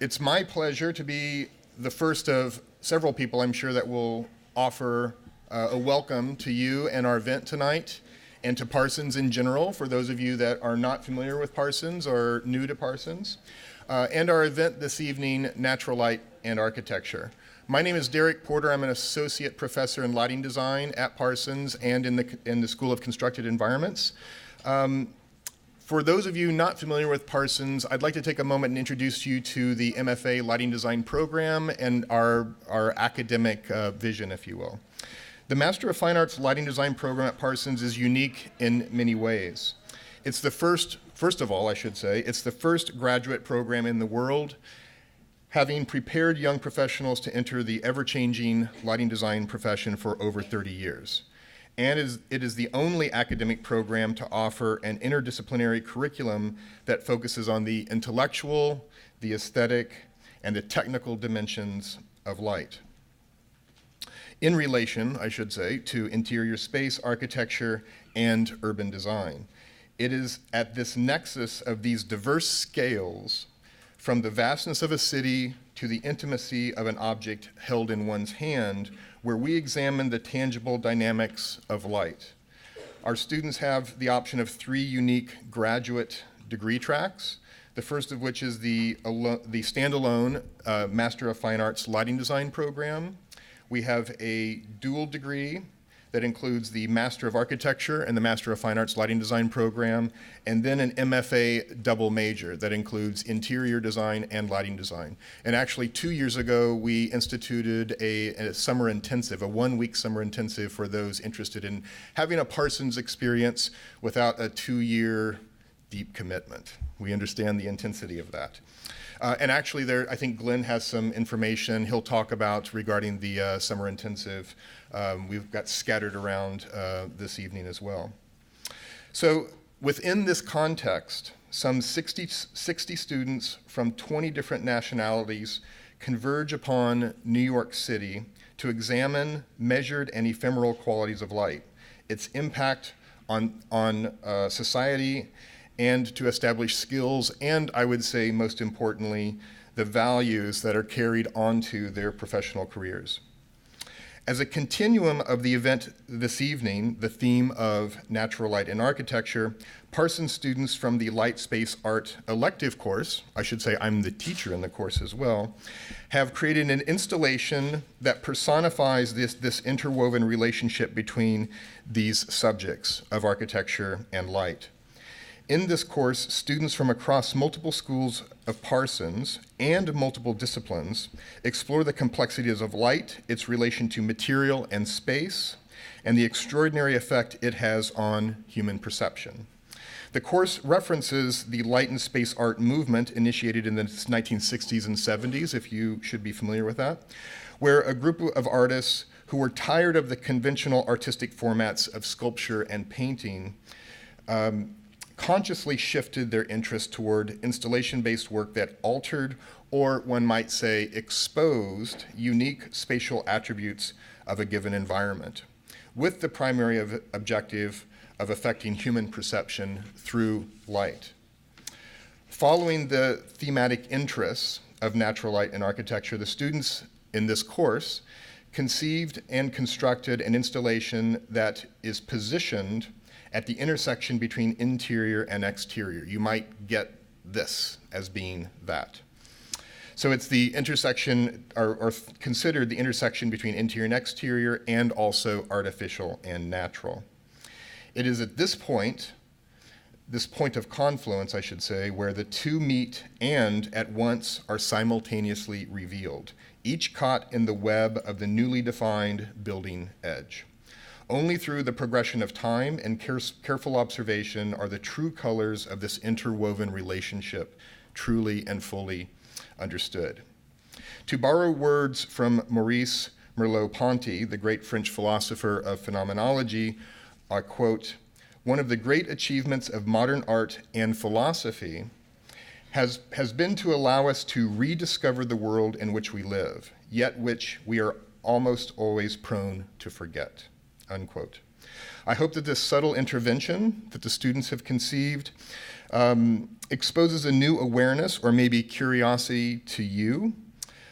It's my pleasure to be the first of several people, I'm sure, that will offer a welcome to you and our event tonight, and to Parsons in general, for those of you that are not familiar with Parsons or new to Parsons, and our event this evening, Natural Light and Architecture. My name is Derek Porter. I'm an associate professor in lighting design at Parsons and in the School of Constructed Environments. For those of you not familiar with Parsons, I'd like to take a moment and introduce you to the MFA Lighting Design program and our academic vision, if you will. The Master of Fine Arts Lighting Design program at Parsons is unique in many ways. It's the first of all, I should say, it's the first graduate program in the world, having prepared young professionals to enter the ever-changing lighting design profession for over 30 years. And it is the only academic program to offer an interdisciplinary curriculum that focuses on the intellectual, the aesthetic, and the technical dimensions of light. In relation, I should say, to interior space architecture and urban design. It is at this nexus of these diverse scales, from the vastness of a city to the intimacy of an object held in one's hand, where we examine the tangible dynamics of light. Our students have the option of 3 unique graduate degree tracks, the first of which is the standalone Master of Fine Arts Lighting Design program. We have a dual degree that includes the Master of Architecture and the Master of Fine Arts Lighting Design program, and then an MFA double major that includes interior design and lighting design. And actually 2 years ago, we instituted a summer intensive, a 1-week summer intensive for those interested in having a Parsons experience without a 2-year deep commitment. We understand the intensity of that. And actually I think Glenn has some information he'll talk about regarding the summer intensive. We've got scattered around this evening as well. So within this context, some 60 students from 20 different nationalities converge upon New York City to examine measured and ephemeral qualities of light, its impact on society, and to establish skills, and I would say most importantly, the values that are carried onto their professional careers. As a continuum of the event this evening, the theme of natural light and architecture, Parsons students from the Light Space Art elective course, I should say I'm the teacher in the course as well, have created an installation that personifies this interwoven relationship between these subjects of architecture and light. In this course, students from across multiple schools of Parsons and multiple disciplines explore the complexities of light, its relation to material and space, and the extraordinary effect it has on human perception. The course references the light and space art movement initiated in the 1960s and 70s, if you should be familiar with that, where a group of artists who were tired of the conventional artistic formats of sculpture and painting consciously shifted their interest toward installation-based work that altered, or one might say exposed, unique spatial attributes of a given environment, with the primary objective of affecting human perception through light. Following the thematic interests of natural light and architecture, the students in this course conceived and constructed an installation that is positioned at the intersection between interior and exterior. You might get this as being that. So it's the intersection, or considered the intersection between interior and exterior, and also artificial and natural. It is at this point of confluence, I should say, where the two meet and at once are simultaneously revealed, each caught in the web of the newly defined building edge. Only through the progression of time and careful observation are the true colors of this interwoven relationship truly and fully understood. To borrow words from Maurice Merleau-Ponty, the great French philosopher of phenomenology, I quote, "One of the great achievements of modern art and philosophy has been to allow us to rediscover the world in which we live, yet which we are almost always prone to forget," unquote. I hope that this subtle intervention that the students have conceived exposes a new awareness or maybe curiosity to you.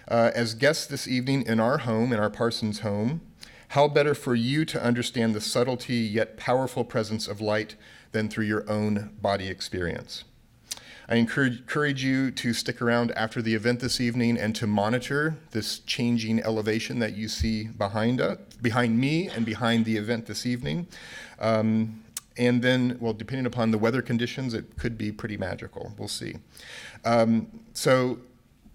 As guests this evening in our home, in our Parsons home, how better for you to understand the subtlety yet powerful presence of light than through your own body experience. I encourage you to stick around after the event this evening and to monitor this changing elevation that you see behind me and behind the event this evening. And then, well, depending upon the weather conditions, it could be pretty magical. We'll see. So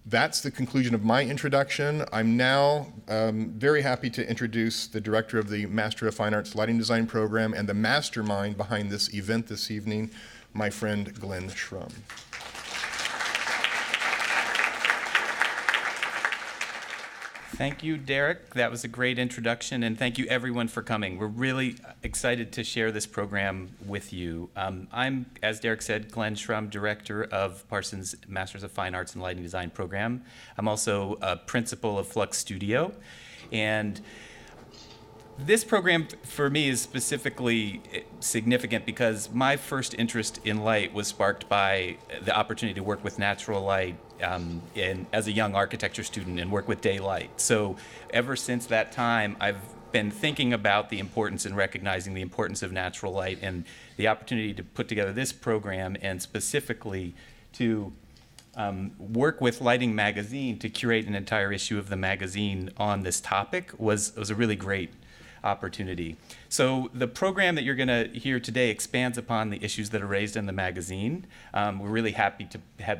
that's the conclusion of my introduction. I'm now very happy to introduce the director of the Master of Fine Arts Lighting Design program and the mastermind behind this event this evening, my friend Glenn Shrum. Thank you, Derek. That was a great introduction, and thank you everyone for coming. We're really excited to share this program with you. I'm, as Derek said, Glenn Shrum, director of Parsons Masters of Fine Arts and Lighting Design program. I'm also a principal of Flux Studio, and this program for me is specifically significant because my first interest in light was sparked by the opportunity to work with natural light as a young architecture student and work with daylight. So ever since that time, I've been thinking about the importance and recognizing the importance of natural light, and the opportunity to put together this program and specifically to work with Lighting Magazine to curate an entire issue of the magazine on this topic was a really great opportunity. So the program that you're going to hear today expands upon the issues that are raised in the magazine. We're really happy to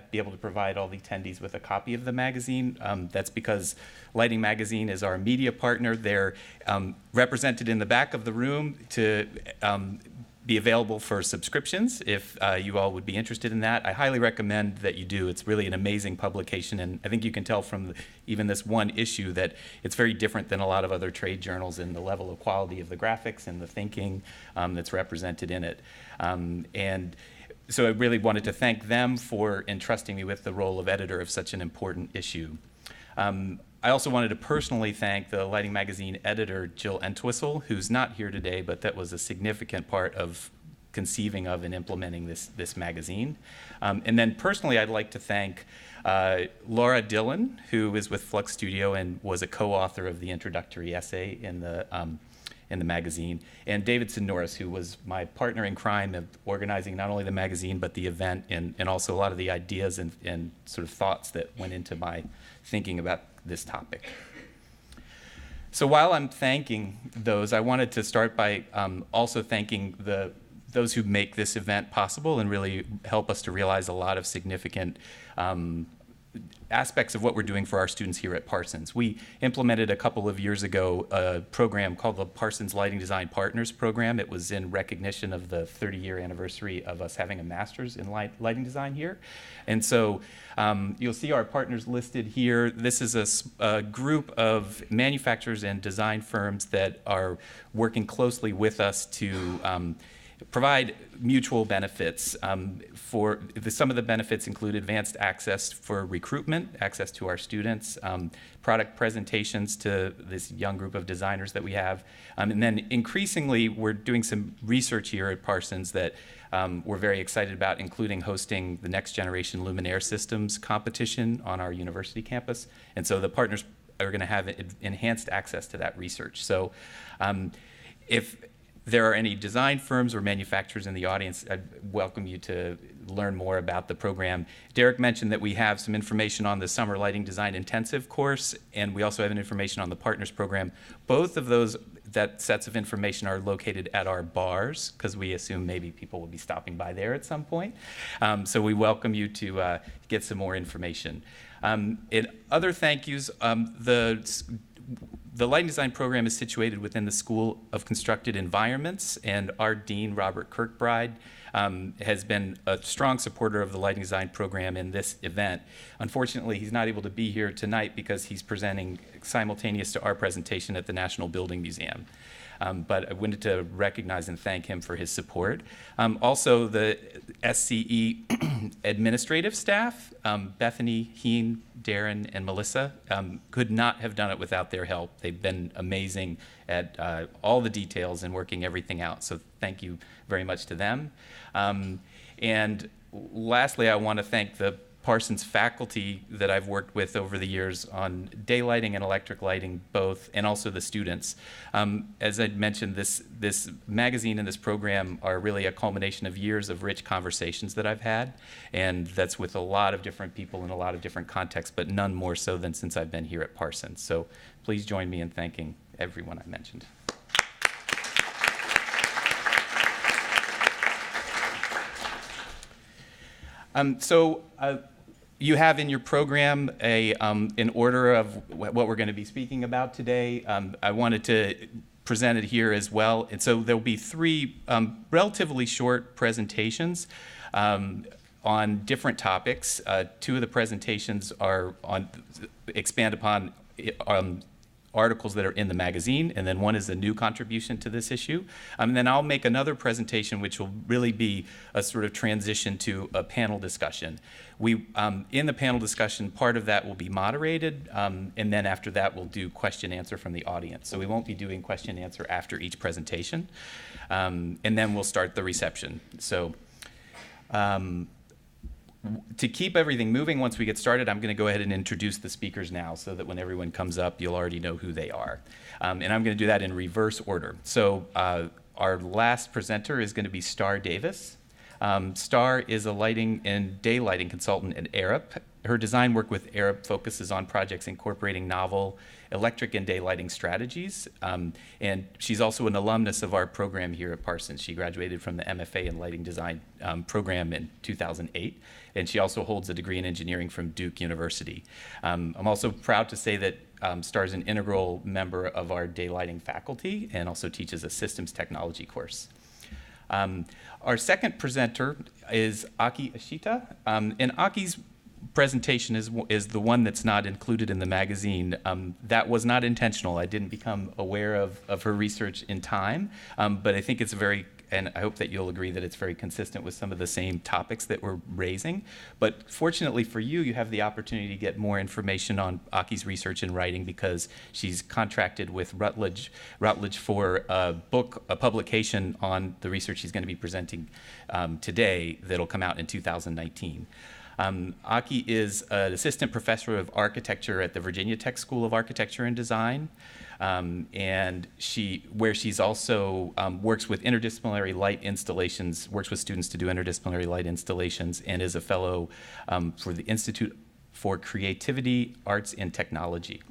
be able to provide all the attendees with a copy of the magazine. That's because Lighting Magazine is our media partner. They're represented in the back of the room to be available for subscriptions if you all would be interested in that. I highly recommend that you do. It's really an amazing publication, and I think you can tell from even this one issue that it's very different than a lot of other trade journals in the level of quality of the graphics and the thinking that's represented in it. And so I really wanted to thank them for entrusting me with the role of editor of such an important issue. I also wanted to personally thank the Lighting Magazine editor, Jill Entwistle, who's not here today, but that was a significant part of conceiving of and implementing this magazine. And then personally, I'd like to thank Laura Dillon, who is with Flux Studio and was a co-author of the introductory essay in the magazine, and Davidson Norris, who was my partner in crime of organizing not only the magazine, but the event, and also a lot of the ideas and sort of thoughts that went into my thinking about this topic. So while I'm thanking those, I wanted to start by also thanking those who make this event possible and really help us to realize a lot of significant aspects of what we're doing for our students here at Parsons. We implemented a couple of years ago a program called the Parsons Lighting Design Partners Program. It was in recognition of the 30-year anniversary of us having a master's in lighting design here. And so you'll see our partners listed here. This is a group of manufacturers and design firms that are working closely with us to provide mutual benefits. Some of the benefits include advanced access for recruitment, access to our students, product presentations to this young group of designers that we have. And then increasingly, we're doing some research here at Parsons that we're very excited about, including hosting the Next Generation Luminaire Systems competition on our university campus. And so the partners are going to have enhanced access to that research. So if there are any design firms or manufacturers in the audience, I'd welcome you to learn more about the program. Derek mentioned that we have some information on the Summer Lighting Design Intensive course, and we also have information on the Partners program. Both of those sets of information are located at our bars, because we assume maybe people will be stopping by there at some point. So we welcome you to get some more information. In other thank yous, the Lighting Design program is situated within the School of Constructed Environments, and our dean, Robert Kirkbride, has been a strong supporter of the Lighting Design program in this event. Unfortunately, he's not able to be here tonight because he's presenting simultaneous to our presentation at the National Building Museum. But I wanted to recognize and thank him for his support. Also, the SCE administrative staff, Bethany Heen, Darren, and Melissa. Could not have done it without their help. They've been amazing at all the details and working everything out. So thank you very much to them. And lastly, I want to thank the Parsons faculty that I've worked with over the years on daylighting and electric lighting both, and also the students. As I mentioned, this magazine and this program are really a culmination of years of rich conversations that I've had, and that's with a lot of different people in a lot of different contexts, but none more so than since I've been here at Parsons. So please join me in thanking everyone I mentioned. You have in your program an order of what we're going to be speaking about today. I wanted to present it here as well. And so there'll be three relatively short presentations on different topics. Two of the presentations are expand upon articles that are in the magazine, and then one is a new contribution to this issue. And then I'll make another presentation which will really be a sort of transition to a panel discussion. In the panel discussion, part of that will be moderated, and then after that we'll do question answer from the audience. So we won't be doing question answer after each presentation, and then we'll start the reception. So to keep everything moving, once we get started, I'm going to go ahead and introduce the speakers now so that when everyone comes up, you'll already know who they are. And I'm going to do that in reverse order. So our last presenter is going to be Star Davis. Star is a lighting and day lighting consultant at Arup. Her design work with Arup focuses on projects incorporating novel electric and day lighting strategies. And she's also an alumnus of our program here at Parsons. She graduated from the MFA in Lighting Design program in 2008. And she also holds a degree in engineering from Duke University. I'm also proud to say that Star is an integral member of our day lighting faculty and also teaches a systems technology course. Our second presenter is Aki Ashita, and Aki's presentation is the one that's not included in the magazine. That was not intentional. I didn't become aware of her research in time, but I think it's and I hope that you'll agree that it's very consistent with some of the same topics that we're raising. But fortunately for you, you have the opportunity to get more information on Aki's research in writing because she's contracted with Routledge for a publication on the research she's going to be presenting today that'll come out in 2019. Aki is an assistant professor of architecture at the Virginia Tech School of Architecture and Design, and she's also works with interdisciplinary light installations, works with students to do interdisciplinary light installations, and is a fellow for the Institute for Creativity, Arts, and Technology.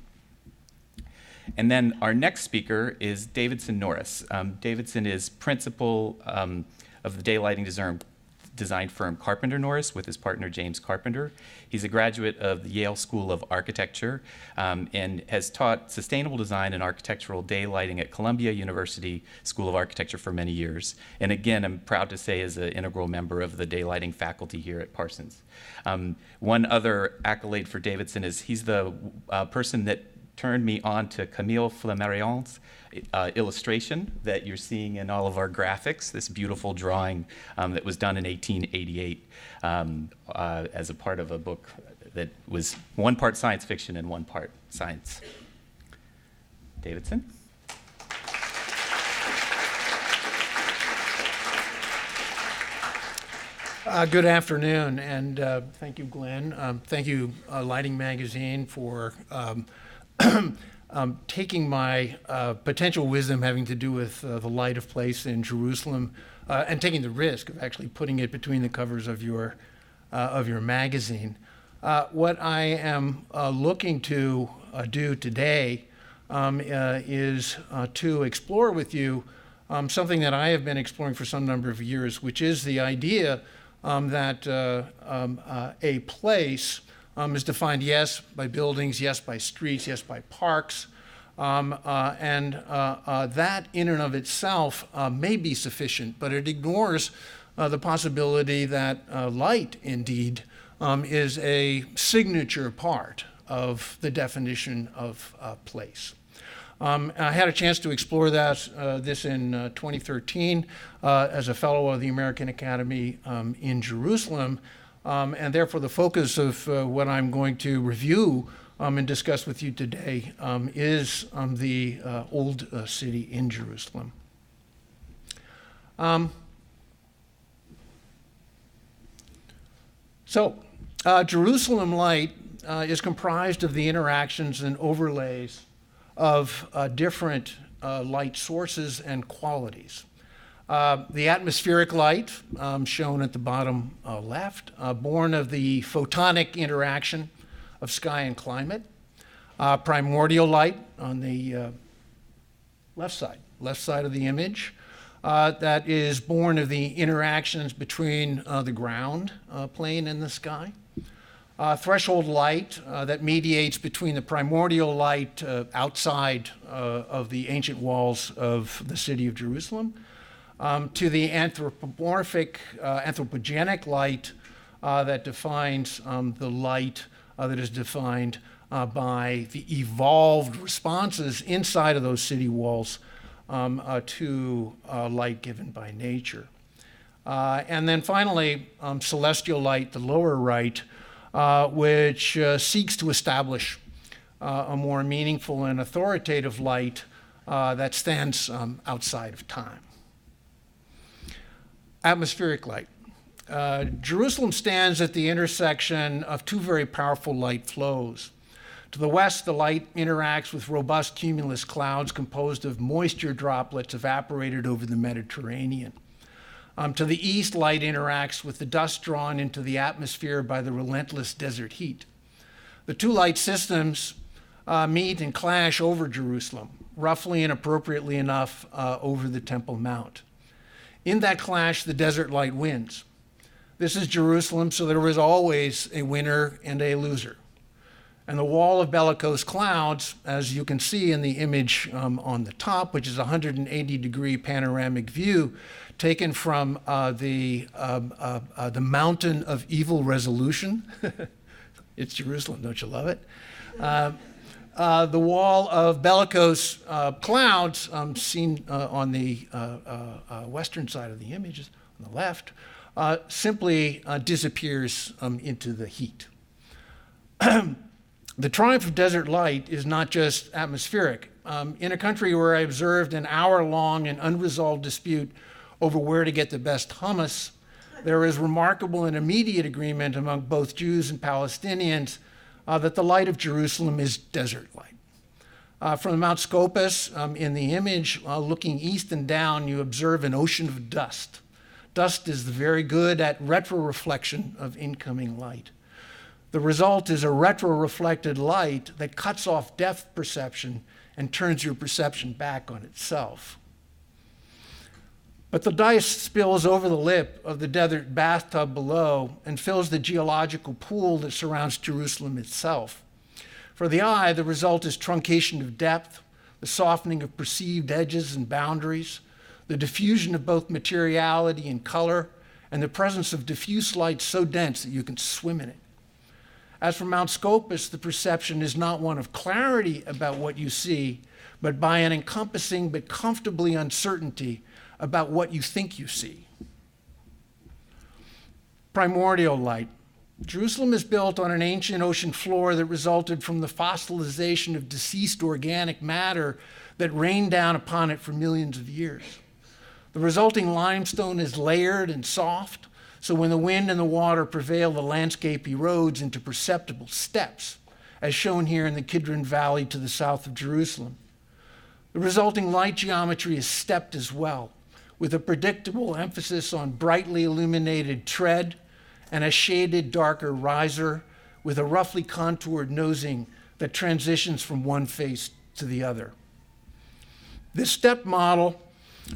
And then our next speaker is Davidson Norris. Davidson is principal of the day lighting design firm Carpenter Norris with his partner James Carpenter. He's a graduate of the Yale School of Architecture and has taught sustainable design and architectural day lighting at Columbia University School of Architecture for many years. And again, I'm proud to say is an integral member of the day lighting faculty here at Parsons. One other accolade for Davidson is he's the person that turned me on to Camille Flammarion's illustration that you're seeing in all of our graphics, this beautiful drawing that was done in 1888 as a part of a book that was one part science fiction and one part science. Davidson? Good afternoon, and thank you, Glenn. Thank you, Lighting Magazine, for taking my potential wisdom having to do with the light of place in Jerusalem and taking the risk of actually putting it between the covers of your magazine. What I am looking to do today is to explore with you something that I have been exploring for some number of years, which is the idea that a place is defined, yes, by buildings, yes, by streets, yes, by parks, and that in and of itself may be sufficient, but it ignores the possibility that light, indeed, is a signature part of the definition of place. I had a chance to explore this in 2013 as a fellow of the American Academy in Jerusalem. And therefore, the focus of what I'm going to review and discuss with you today is the Old City in Jerusalem. Jerusalem light is comprised of the interactions and overlays of different light sources and qualities. The atmospheric light, shown at the bottom left, born of the photonic interaction of sky and climate. Primordial light on the left side of the image, that is born of the interactions between the ground plane and the sky. Threshold light that mediates between the primordial light outside of the ancient walls of the city of Jerusalem to the anthropogenic light that defines the light that is defined by the evolved responses inside of those city walls to light given by nature. And then finally, celestial light, the lower right, which seeks to establish a more meaningful and authoritative light that stands outside of time. Atmospheric light. Jerusalem stands at the intersection of two very powerful light flows. To the west, the light interacts with robust cumulus clouds composed of moisture droplets evaporated over the Mediterranean. To the east, light interacts with the dust drawn into the atmosphere by the relentless desert heat. The two light systems meet and clash over Jerusalem, roughly and appropriately enough over the Temple Mount. In that clash, the desert light wins. This is Jerusalem, so there is always a winner and a loser. And the wall of bellicose clouds, as you can see in the image on the top, which is a 180-degree panoramic view taken from the mountain of evil resolution. It's Jerusalem, don't you love it? The wall of bellicose clouds seen on the western side of the images, on the left, simply disappears into the heat. The triumph of desert light is not just atmospheric. In a country where I observed an hour-long and unresolved dispute over where to get the best hummus, there is remarkable and immediate agreement among both Jews and Palestinians that the light of Jerusalem is desert light. From Mount Scopus in the image, looking east and down, you observe an ocean of dust. Dust is very good at retroreflection of incoming light. The result is a retroreflected light that cuts off depth perception and turns your perception back on itself. But the dust spills over the lip of the desert bathtub below and fills the geological pool that surrounds Jerusalem itself. For the eye, the result is truncation of depth, the softening of perceived edges and boundaries, the diffusion of both materiality and color, and the presence of diffuse light so dense that you can swim in it. As for Mount Scopus, the perception is not one of clarity about what you see, but by an encompassing but comfortably uncertainty about what you think you see. Primordial light. Jerusalem is built on an ancient ocean floor that resulted from the fossilization of deceased organic matter that rained down upon it for millions of years. The resulting limestone is layered and soft, so when the wind and the water prevail, the landscape erodes into perceptible steps, as shown here in the Kidron Valley to the south of Jerusalem. The resulting light geometry is stepped as well, with a predictable emphasis on brightly illuminated tread and a shaded, darker riser with a roughly contoured nosing that transitions from one face to the other. This step model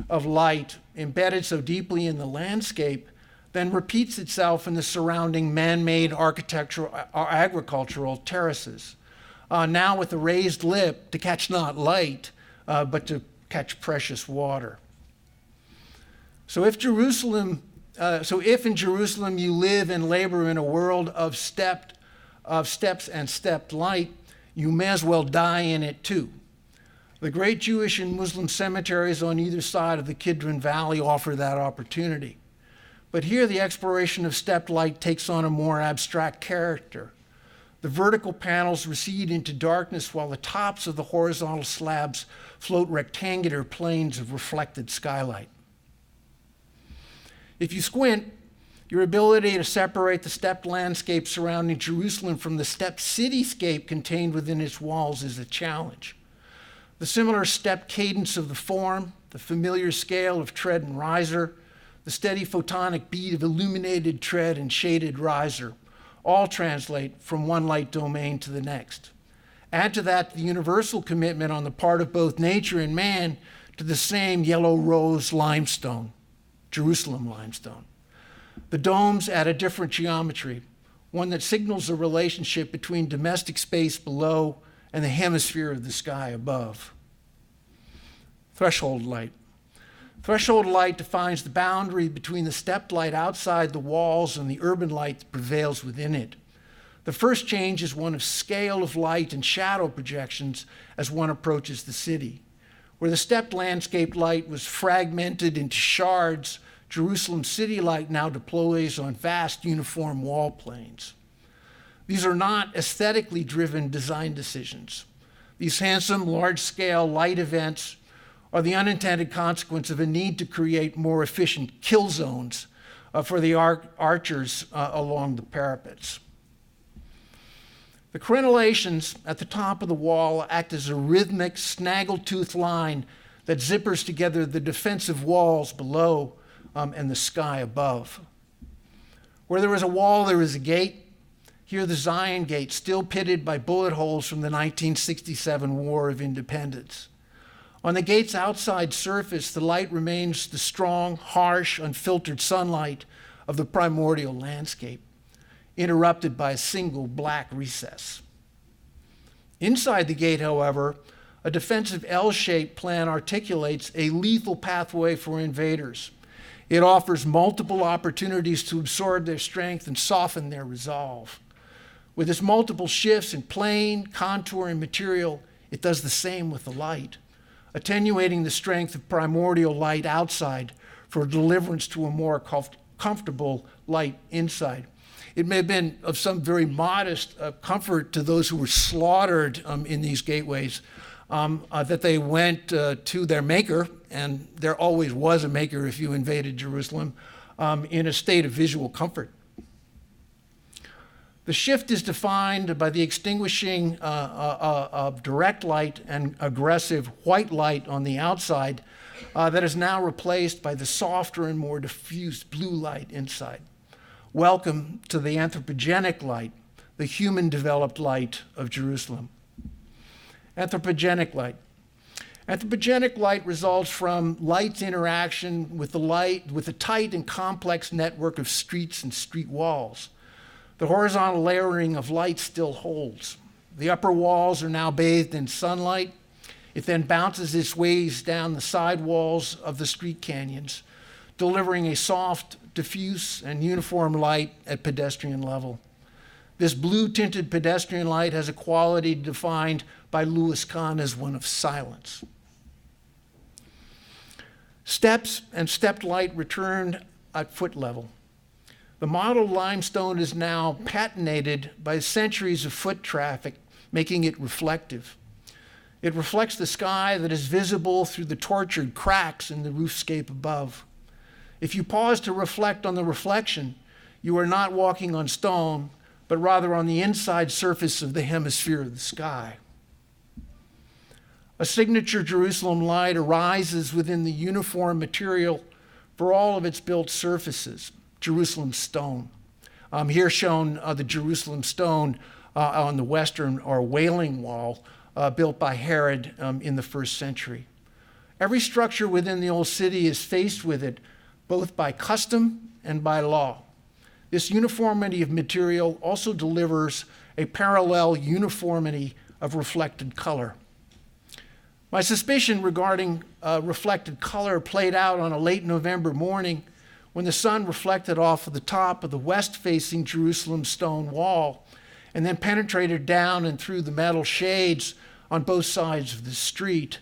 of light, embedded so deeply in the landscape, then repeats itself in the surrounding man-made agricultural terraces, now with a raised lip to catch not light, but to catch precious water. So if in Jerusalem you live and labor in a world of steps and stepped light, you may as well die in it too. The great Jewish and Muslim cemeteries on either side of the Kidron Valley offer that opportunity. But here the exploration of stepped light takes on a more abstract character. The vertical panels recede into darkness while the tops of the horizontal slabs float rectangular planes of reflected skylight. If you squint, your ability to separate the stepped landscape surrounding Jerusalem from the stepped cityscape contained within its walls is a challenge. The similar stepped cadence of the form, the familiar scale of tread and riser, the steady photonic beat of illuminated tread and shaded riser, all translate from one light domain to the next. Add to that the universal commitment on the part of both nature and man to the same yellow rose limestone, Jerusalem limestone. The domes add a different geometry, one that signals a relationship between domestic space below and the hemisphere of the sky above. Threshold light. Threshold light defines the boundary between the stepped light outside the walls and the urban light that prevails within it. The first change is one of scale of light and shadow projections as one approaches the city. Where the stepped landscape light was fragmented into shards, Jerusalem city light now deploys on vast uniform wall planes. These are not aesthetically driven design decisions. These handsome, large-scale light events are the unintended consequence of a need to create more efficient kill zones for the archers along the parapets. The crenellations at the top of the wall act as a rhythmic, snaggletooth line that zippers together the defensive walls below and the sky above. Where there is a wall, there is a gate. Here the Zion Gate, still pitted by bullet holes from the 1967 War of Independence. On the gate's outside surface, the light remains the strong, harsh, unfiltered sunlight of the primordial landscape, interrupted by a single black recess. Inside the gate, however, a defensive L-shaped plan articulates a lethal pathway for invaders. It offers multiple opportunities to absorb their strength and soften their resolve. With its multiple shifts in plane, contour, and material, it does the same with the light, attenuating the strength of primordial light outside for deliverance to a more comfortable light inside. It may have been of some very modest comfort to those who were slaughtered in these gateways that they went to their maker, and there always was a maker if you invaded Jerusalem, in a state of visual comfort. The shift is defined by the extinguishing of direct light and aggressive white light on the outside that is now replaced by the softer and more diffuse blue light inside. Welcome to the anthropogenic light, the human-developed light of Jerusalem. Anthropogenic light. Anthropogenic light results from light's interaction with a tight and complex network of streets and street walls. The horizontal layering of light still holds. The upper walls are now bathed in sunlight. It then bounces its ways down the side walls of the street canyons, delivering a soft, diffuse, and uniform light at pedestrian level. This blue-tinted pedestrian light has a quality defined by Louis Kahn as one of silence. Steps and stepped light return at foot level. The model limestone is now patinated by centuries of foot traffic, making it reflective. It reflects the sky that is visible through the tortured cracks in the roofscape above. If you pause to reflect on the reflection, you are not walking on stone, but rather on the inside surface of the hemisphere of the sky. A signature Jerusalem light arises within the uniform material for all of its built surfaces. Jerusalem stone. Here shown the Jerusalem stone on the western or Wailing Wall built by Herod in the 1st century. Every structure within the old city is faced with it both by custom and by law. This uniformity of material also delivers a parallel uniformity of reflected color. My suspicion regarding reflected color played out on a late November morning when the sun reflected off of the top of the west-facing Jerusalem stone wall and then penetrated down and through the metal shades on both sides of the street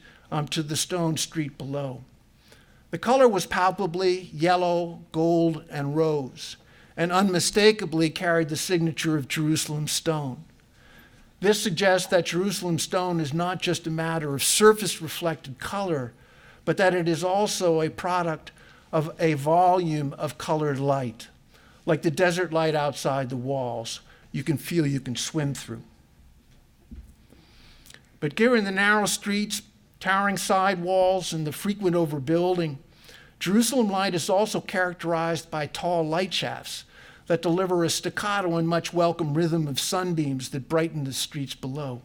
to the stone street below. The color was palpably yellow, gold, and rose, and unmistakably carried the signature of Jerusalem stone. This suggests that Jerusalem stone is not just a matter of surface-reflected color, but that it is also a product of a volume of colored light, like the desert light outside the walls you can feel you can swim through. But given the narrow streets, towering side walls, and the frequent overbuilding, Jerusalem light is also characterized by tall light shafts that deliver a staccato and much welcome rhythm of sunbeams that brighten the streets below.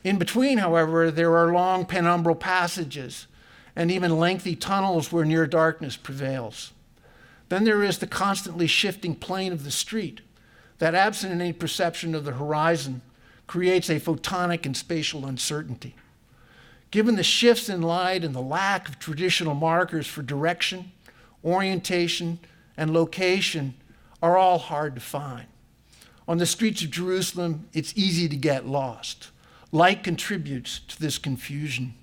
In between, however, there are long penumbral passages and even lengthy tunnels where near darkness prevails. Then there is the constantly shifting plane of the street that, absent any perception of the horizon, creates a photonic and spatial uncertainty. Given the shifts in light and the lack of traditional markers for direction, orientation, and location are all hard to find. On the streets of Jerusalem, it's easy to get lost. Light contributes to this confusion.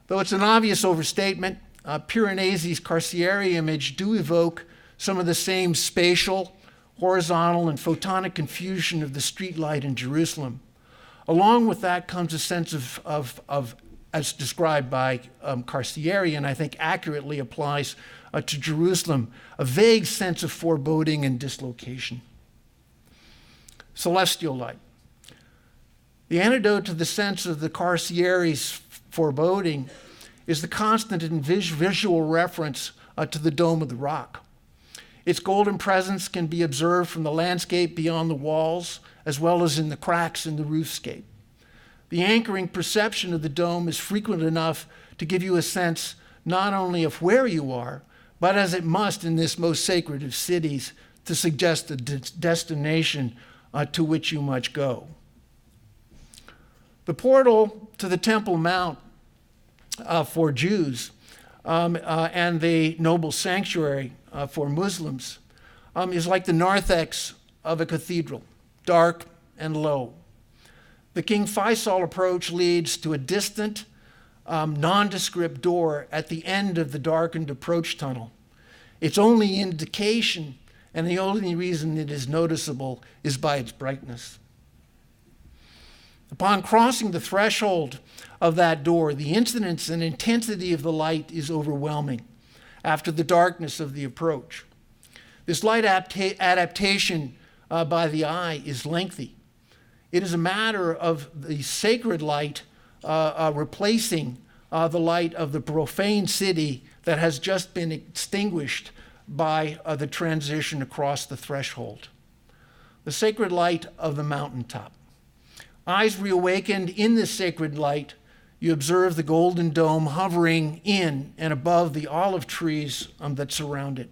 Though it's an obvious overstatement, Piranesi's Carcieri image do evoke some of the same spatial, horizontal, and photonic confusion of the street light in Jerusalem. Along with that comes a sense of as described by Carcieri, and I think accurately applies to Jerusalem, a vague sense of foreboding and dislocation. Celestial light. The antidote to the sense of the Carcieri's foreboding is the constant and visual reference to the Dome of the Rock. Its golden presence can be observed from the landscape beyond the walls, as well as in the cracks in the roofscape. The anchoring perception of the dome is frequent enough to give you a sense not only of where you are, but as it must in this most sacred of cities, to suggest the destination to which you must go. The portal to the Temple Mount for Jews and the noble sanctuary for Muslims is like the narthex of a cathedral, dark and low. The King Faisal approach leads to a distant, nondescript door at the end of the darkened approach tunnel. Its only indication, and the only reason it is noticeable, is by its brightness. Upon crossing the threshold of that door, the incidence and intensity of the light is overwhelming after the darkness of the approach. This light adaptation by the eye is lengthy. It is a matter of the sacred light replacing the light of the profane city that has just been extinguished by the transition across the threshold. The sacred light of the mountaintop. Eyes reawakened in this sacred light, you observe the golden dome hovering in and above the olive trees that surround it.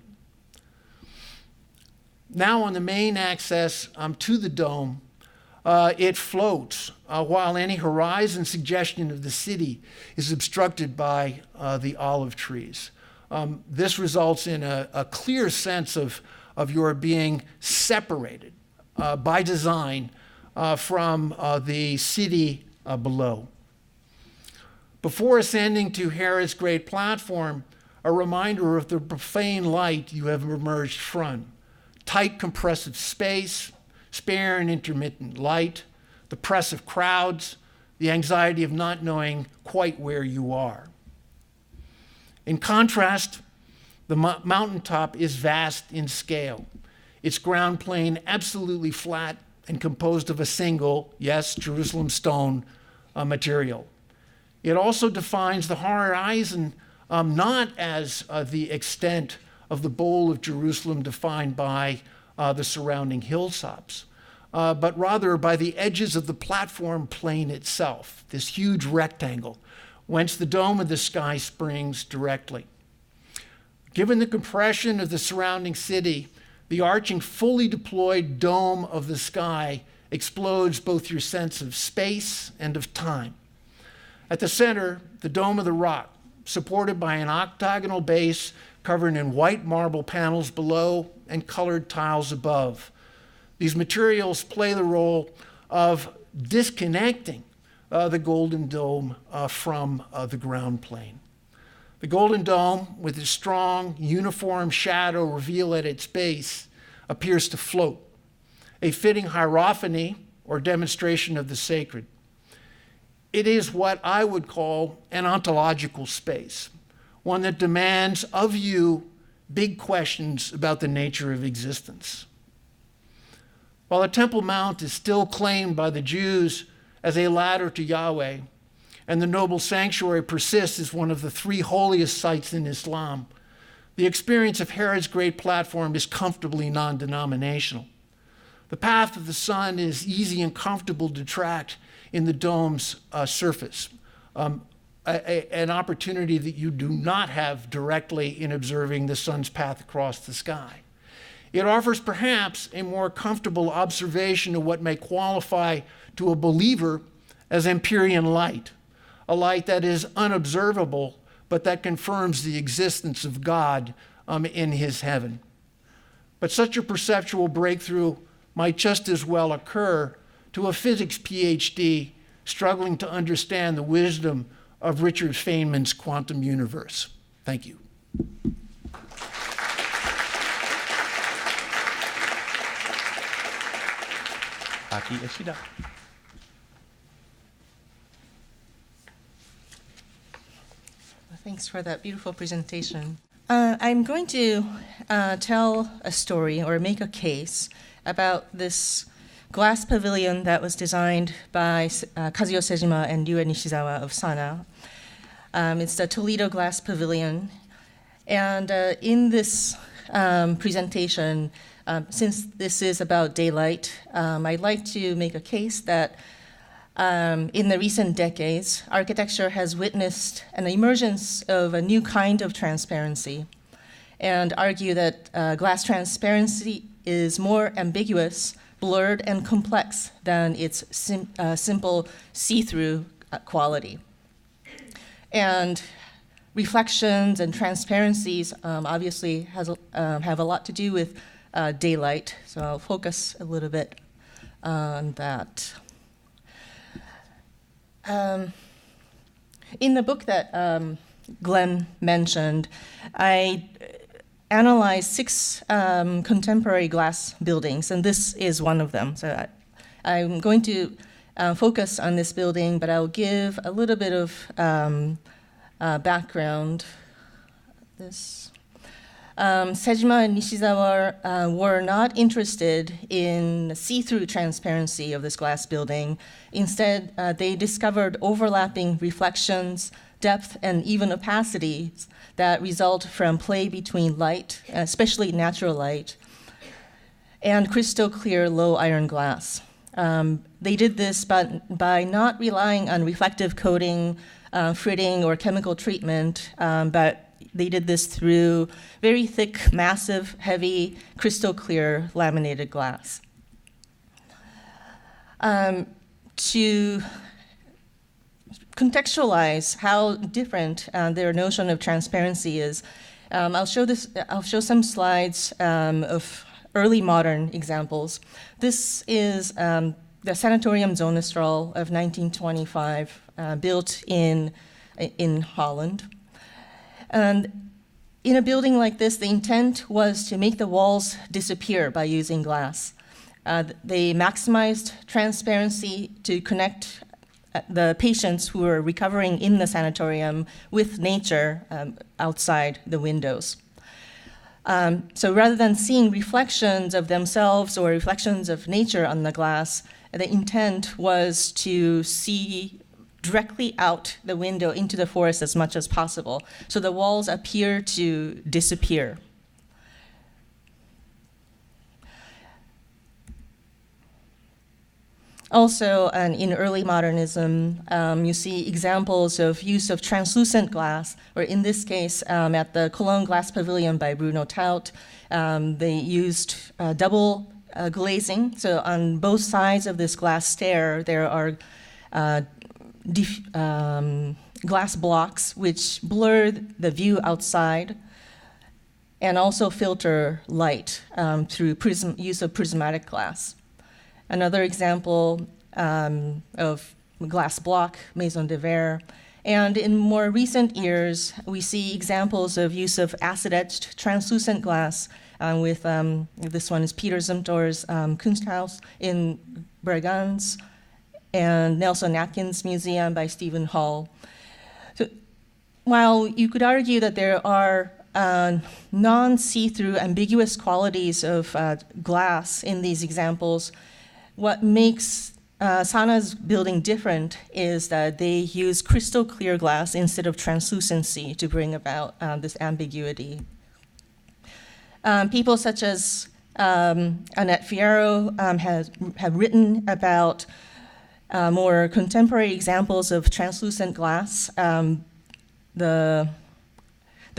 Now on the main access to the dome, it floats while any horizon suggestion of the city is obstructed by the olive trees. This results in a clear sense of your being separated by design from the city below. Before ascending to Herod's great platform, a reminder of the profane light you have emerged from. Tight compressive space, spare and intermittent light, the press of crowds, the anxiety of not knowing quite where you are. In contrast, the mountaintop is vast in scale. Its ground plane absolutely flat and composed of a single, yes, Jerusalem stone material. It also defines the horizon not as the extent of the bowl of Jerusalem defined by the surrounding hilltops, but rather by the edges of the platform plane itself, this huge rectangle, whence the dome of the sky springs directly. Given the compression of the surrounding city, the arching, fully deployed dome of the sky explodes both your sense of space and of time. At the center, the Dome of the Rock, supported by an octagonal base covered in white marble panels below and colored tiles above. These materials play the role of disconnecting the Golden Dome from the ground plane. The Golden Dome, with its strong, uniform shadow reveal at its base, appears to float, a fitting hierophany or demonstration of the sacred. It is what I would call an ontological space, one that demands of you big questions about the nature of existence. While the Temple Mount is still claimed by the Jews as a ladder to Yahweh, and the noble sanctuary persists as one of the three holiest sites in Islam, the experience of Herod's great platform is comfortably non-denominational. The path of the sun is easy and comfortable to track in the dome's surface, an opportunity that you do not have directly in observing the sun's path across the sky. It offers perhaps a more comfortable observation of what may qualify to a believer as Empyrean light, a light that is unobservable, but that confirms the existence of God in his heaven. But such a perceptual breakthrough might just as well occur to a physics PhD struggling to understand the wisdom of Richard Feynman's quantum universe. Thank you. Aki Ishida. Thanks for that beautiful presentation. I'm going to tell a story or make a case about this glass pavilion that was designed by Kazuyo Sejima and Ryue Nishizawa of Sana. It's the Toledo Glass Pavilion. And in this presentation, since this is about daylight, I'd like to make a case that in the recent decades, architecture has witnessed an emergence of a new kind of transparency and argue that glass transparency is more ambiguous, blurred, and complex than its simple see-through quality. And reflections and transparencies obviously have a lot to do with daylight, so I'll focus a little bit on that. In the book that Glenn mentioned, I analyzed 6 contemporary glass buildings, and this is one of them. So I'm going to focus on this building, but I'll give a little bit of background. Sejima and Nishizawa were not interested in see-through transparency of this glass building. Instead, they discovered overlapping reflections, depth, and even opacities that result from play between light, especially natural light, and crystal clear low iron glass. They did this by not relying on reflective coating, fritting, or chemical treatment, but they did this through very thick, massive, heavy, crystal clear laminated glass. To contextualize how different their notion of transparency is, I'll show some slides of early modern examples. This is the Sanatorium Zonnestrahl of 1925, built in Holland. And in a building like this, the intent was to make the walls disappear by using glass. They maximized transparency to connect the patients who were recovering in the sanatorium with nature outside the windows. So rather than seeing reflections of themselves or reflections of nature on the glass, the intent was to see directly out the window into the forest as much as possible. So the walls appear to disappear. Also, in early modernism, you see examples of use of translucent glass, or in this case, at the Cologne Glass Pavilion by Bruno Taut, they used double glazing. So on both sides of this glass stair, there are glass blocks which blur the view outside and also filter light through use of prismatic glass. Another example of glass block, maison de verre, And in more recent years, we see examples of use of acid-etched translucent glass with, this one is Peter Zumthor's Kunsthaus in Bregenz, and Nelson Atkins Museum by Stephen Hall. So, while you could argue that there are non-see-through ambiguous qualities of glass in these examples, what makes Sana's building different is that they use crystal clear glass instead of translucency to bring about this ambiguity. People such as Annette Fierro have written about more contemporary examples of translucent glass. The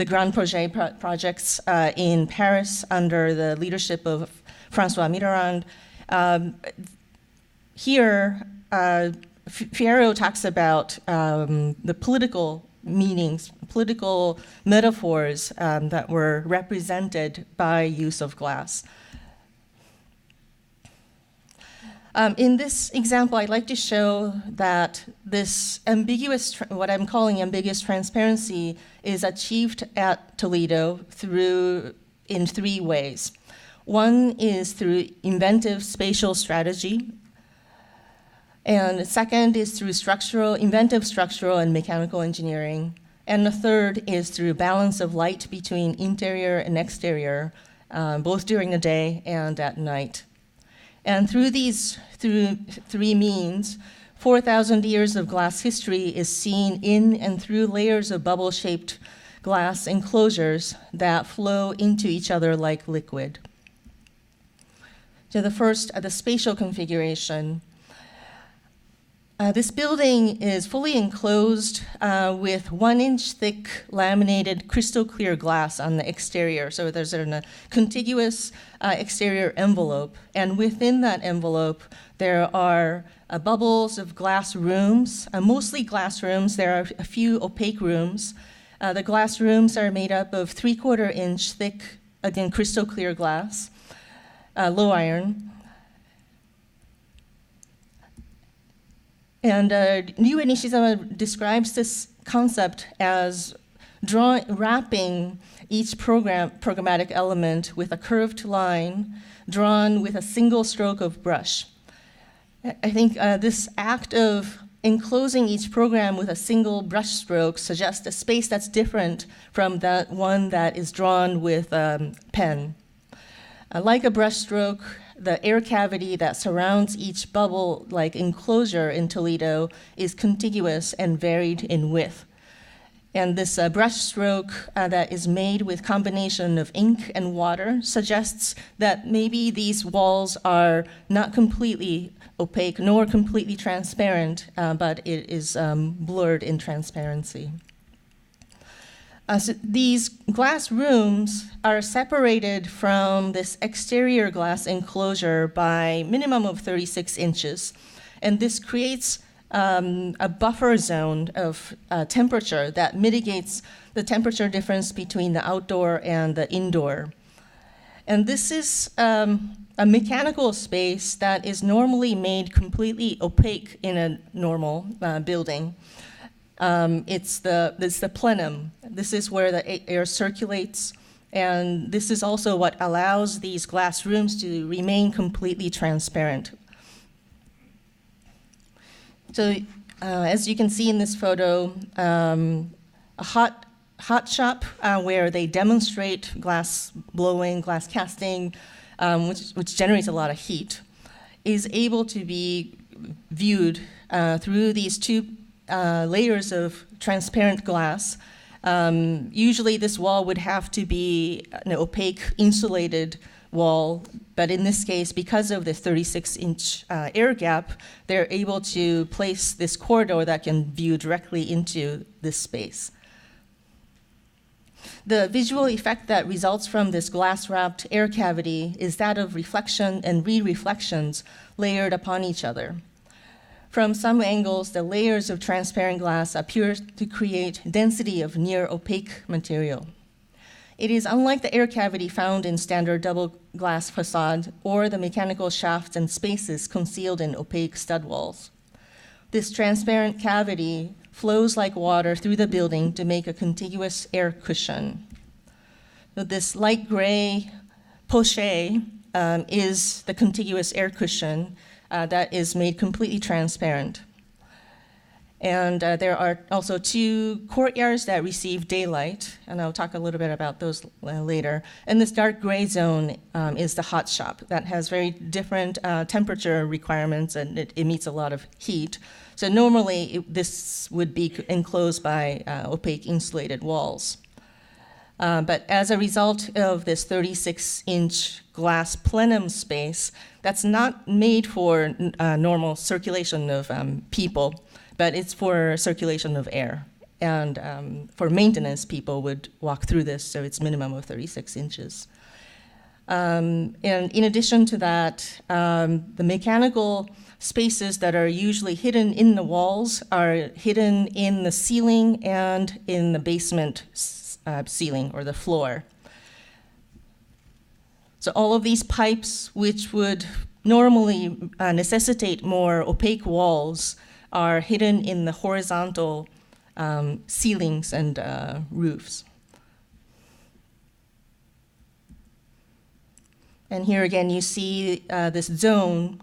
Grand Projet projects in Paris under the leadership of François Mitterrand. Here, Fierro talks about the political meanings, political metaphors that were represented by use of glass. In this example, I'd like to show that this ambiguous, what I'm calling ambiguous transparency, is achieved at Toledo in three ways. One is through inventive spatial strategy, and the second is through inventive structural and mechanical engineering, and the third is through balance of light between interior and exterior, both during the day and at night. And through these three means, 4,000 years of glass history is seen in and through layers of bubble-shaped glass enclosures that flow into each other like liquid. So the first, the spatial configuration. This building is fully enclosed with 1-inch thick laminated crystal clear glass on the exterior. So there's a contiguous exterior envelope. And within that envelope, there are bubbles of glass rooms, mostly glass rooms. There are a few opaque rooms. The glass rooms are made up of 3/4-inch thick, again, crystal clear glass, low iron. And Ryu Nishizawa describes this concept as wrapping each programmatic element with a curved line drawn with a single stroke of brush. I think this act of enclosing each program with a single brush stroke suggests a space that's different from that one that is drawn with a pen. Like a brush stroke, the air cavity that surrounds each bubble-like enclosure in Toledo is contiguous and varied in width. And this brush stroke that is made with combination of ink and water suggests that maybe these walls are not completely opaque nor completely transparent, but it is blurred in transparency. So these glass rooms are separated from this exterior glass enclosure by minimum of 36 inches. And this creates a buffer zone of temperature that mitigates the temperature difference between the outdoor and the indoor. And this is a mechanical space that is normally made completely opaque in a normal building. It's the plenum. This is where the air circulates, and this is also what allows these glass rooms to remain completely transparent. So, as you can see in this photo, a hot shop where they demonstrate glass blowing, glass casting, which generates a lot of heat, is able to be viewed through these two layers of transparent glass. Usually this wall would have to be an opaque, insulated wall, but in this case, because of the 36-inch air gap, they're able to place this corridor that can view directly into this space. The visual effect that results from this glass-wrapped air cavity is that of reflection and re-reflections layered upon each other. From some angles, the layers of transparent glass appear to create density of near-opaque material. It is unlike the air cavity found in standard double glass facade or the mechanical shafts and spaces concealed in opaque stud walls. This transparent cavity flows like water through the building to make a contiguous air cushion. So this light gray poche is the contiguous air cushion that is made completely transparent. And there are also 2 courtyards that receive daylight, and I'll talk a little bit about those later. And this dark gray zone is the hot shop that has very different temperature requirements, and it emits a lot of heat. So normally this would be enclosed by opaque insulated walls. But as a result of this 36-inch glass plenum space, that's not made for normal circulation of people, but it's for circulation of air. And for maintenance, people would walk through this, so it's minimum of 36 inches. And in addition to that, the mechanical spaces that are usually hidden in the walls are hidden in the ceiling and in the basement ceiling or the floor. So all of these pipes, which would normally necessitate more opaque walls, are hidden in the horizontal ceilings and roofs. And here again, you see this zone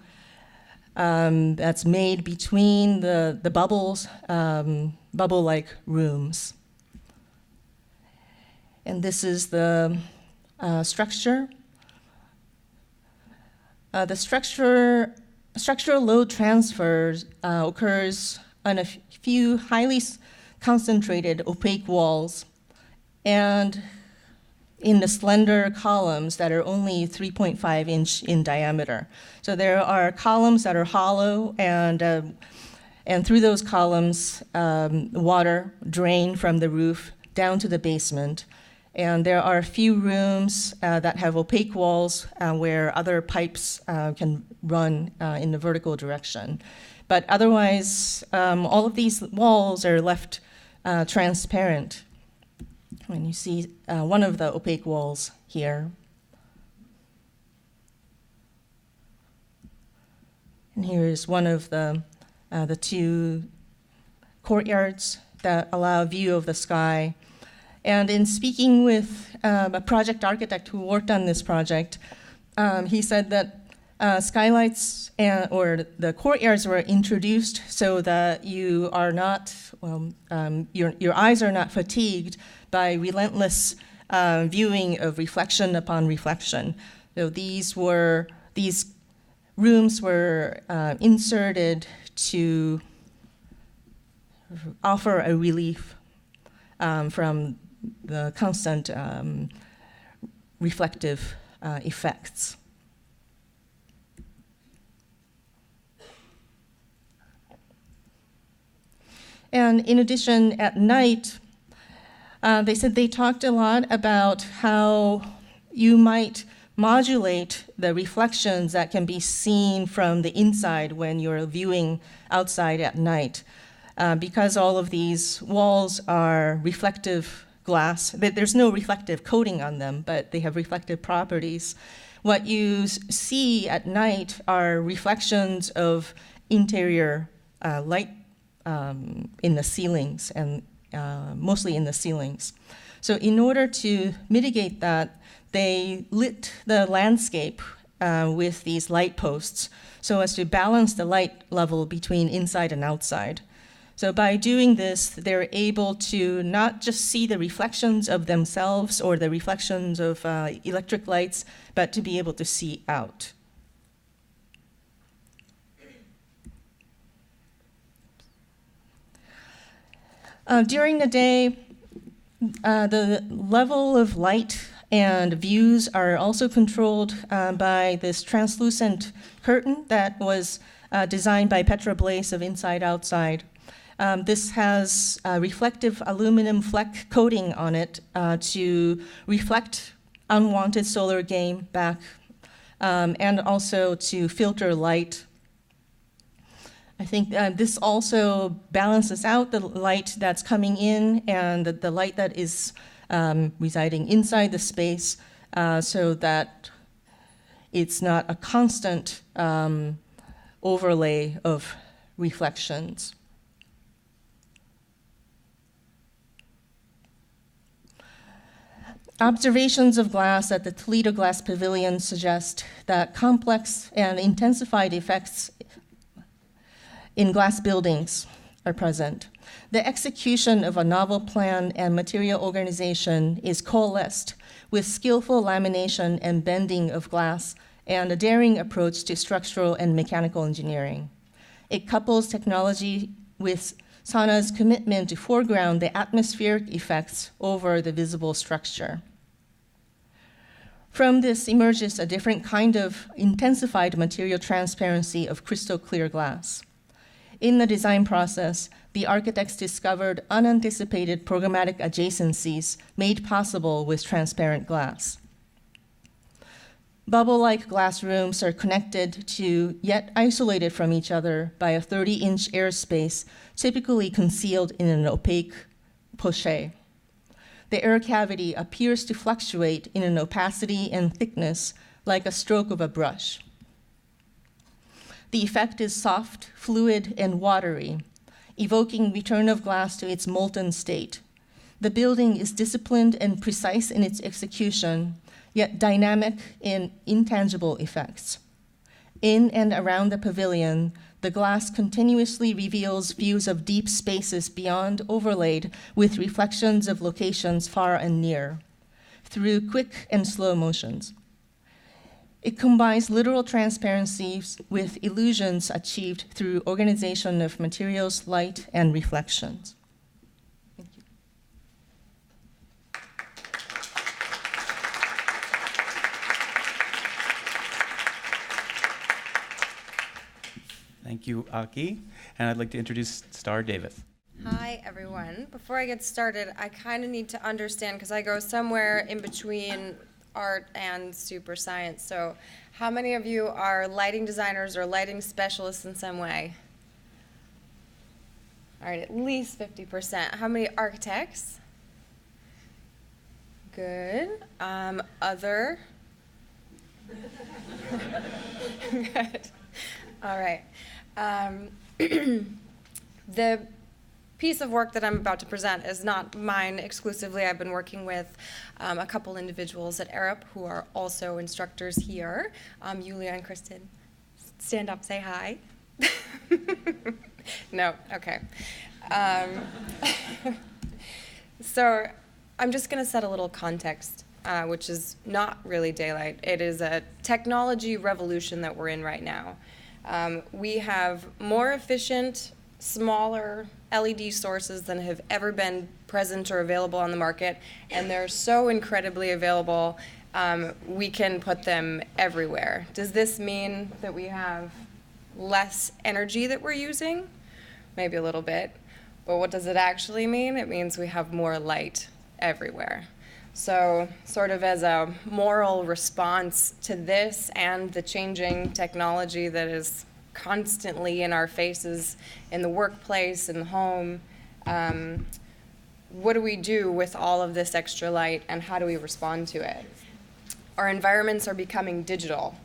that's made between the bubbles, bubble-like rooms. And this is the structure. The structural load transfer occurs on a few highly concentrated opaque walls and in the slender columns that are only 3.5 inch in diameter. So there are columns that are hollow, and through those columns, water drain from the roof down to the basement. And there are a few rooms that have opaque walls where other pipes can run in the vertical direction. But otherwise, all of these walls are left transparent. And you see one of the opaque walls here. And here is one of the 2 courtyards that allow a view of the sky. And in speaking with a project architect who worked on this project, he said that skylights or the courtyards were introduced so that you are not, your eyes are not fatigued by relentless viewing of reflection upon reflection. So these rooms were inserted to offer a relief from the constant reflective effects. And in addition, at night, they said they talked a lot about how you might modulate the reflections that can be seen from the inside when you're viewing outside at night. Because all of these walls are reflective glass, there's no reflective coating on them, but they have reflective properties. What you see at night are reflections of interior light in the ceilings, and mostly in the ceilings. So in order to mitigate that, they lit the landscape with these light posts so as to balance the light level between inside and outside. So by doing this, they're able to not just see the reflections of themselves or the reflections of electric lights, but to be able to see out. During the day, the level of light and views are also controlled by this translucent curtain that was designed by Petra Blaise of Inside Outside. This has reflective aluminum fleck coating on it to reflect unwanted solar gain back, and also to filter light. I think this also balances out the light that's coming in and the light that is residing inside the space, so that it's not a constant overlay of reflections. Observations of glass at the Toledo Glass Pavilion suggest that complex and intensified effects in glass buildings are present. The execution of a novel plan and material organization is coalesced with skillful lamination and bending of glass and a daring approach to structural and mechanical engineering. It couples technology with Sana's commitment to foreground the atmospheric effects over the visible structure. From this emerges a different kind of intensified material transparency of crystal clear glass. In the design process, the architects discovered unanticipated programmatic adjacencies made possible with transparent glass. Bubble-like glass rooms are connected to, yet isolated from each other by a 30-inch airspace, typically concealed in an opaque poche. The air cavity appears to fluctuate in an opacity and thickness like a stroke of a brush. The effect is soft, fluid, and watery, evoking return of glass to its molten state. The building is disciplined and precise in its execution, yet dynamic in intangible effects. In and around the pavilion, the glass continuously reveals views of deep spaces beyond overlaid with reflections of locations far and near, through quick and slow motions. It combines literal transparencies with illusions achieved through organization of materials, light, and reflections. Thank you. Thank you, Aki. And I'd like to introduce Star Davis. Hi, everyone. Before I get started, I kind of need to understand, because I go somewhere in between art and super science. So how many of you are lighting designers or lighting specialists in some way? All right, at least 50%. How many architects? Good. Other? Good. All right. The piece of work that I'm about to present is not mine exclusively. I've been working with a couple individuals at Arup who are also instructors here. Yulia and Kristen, stand up, say hi. No, okay. So I'm just going to set a little context, which is not really daylight. It is a technology revolution that we're in right now. We have more efficient, smaller LED sources than have ever been present or available on the market, and they're so incredibly available, we can put them everywhere. Does this mean that we have less energy that we're using? Maybe a little bit. But what does it actually mean? It means we have more light everywhere. So sort of as a moral response to this and the changing technology that is constantly in our faces in the workplace, in the home, what do we do with all of this extra light, and how do we respond to it? Our environments are becoming digital.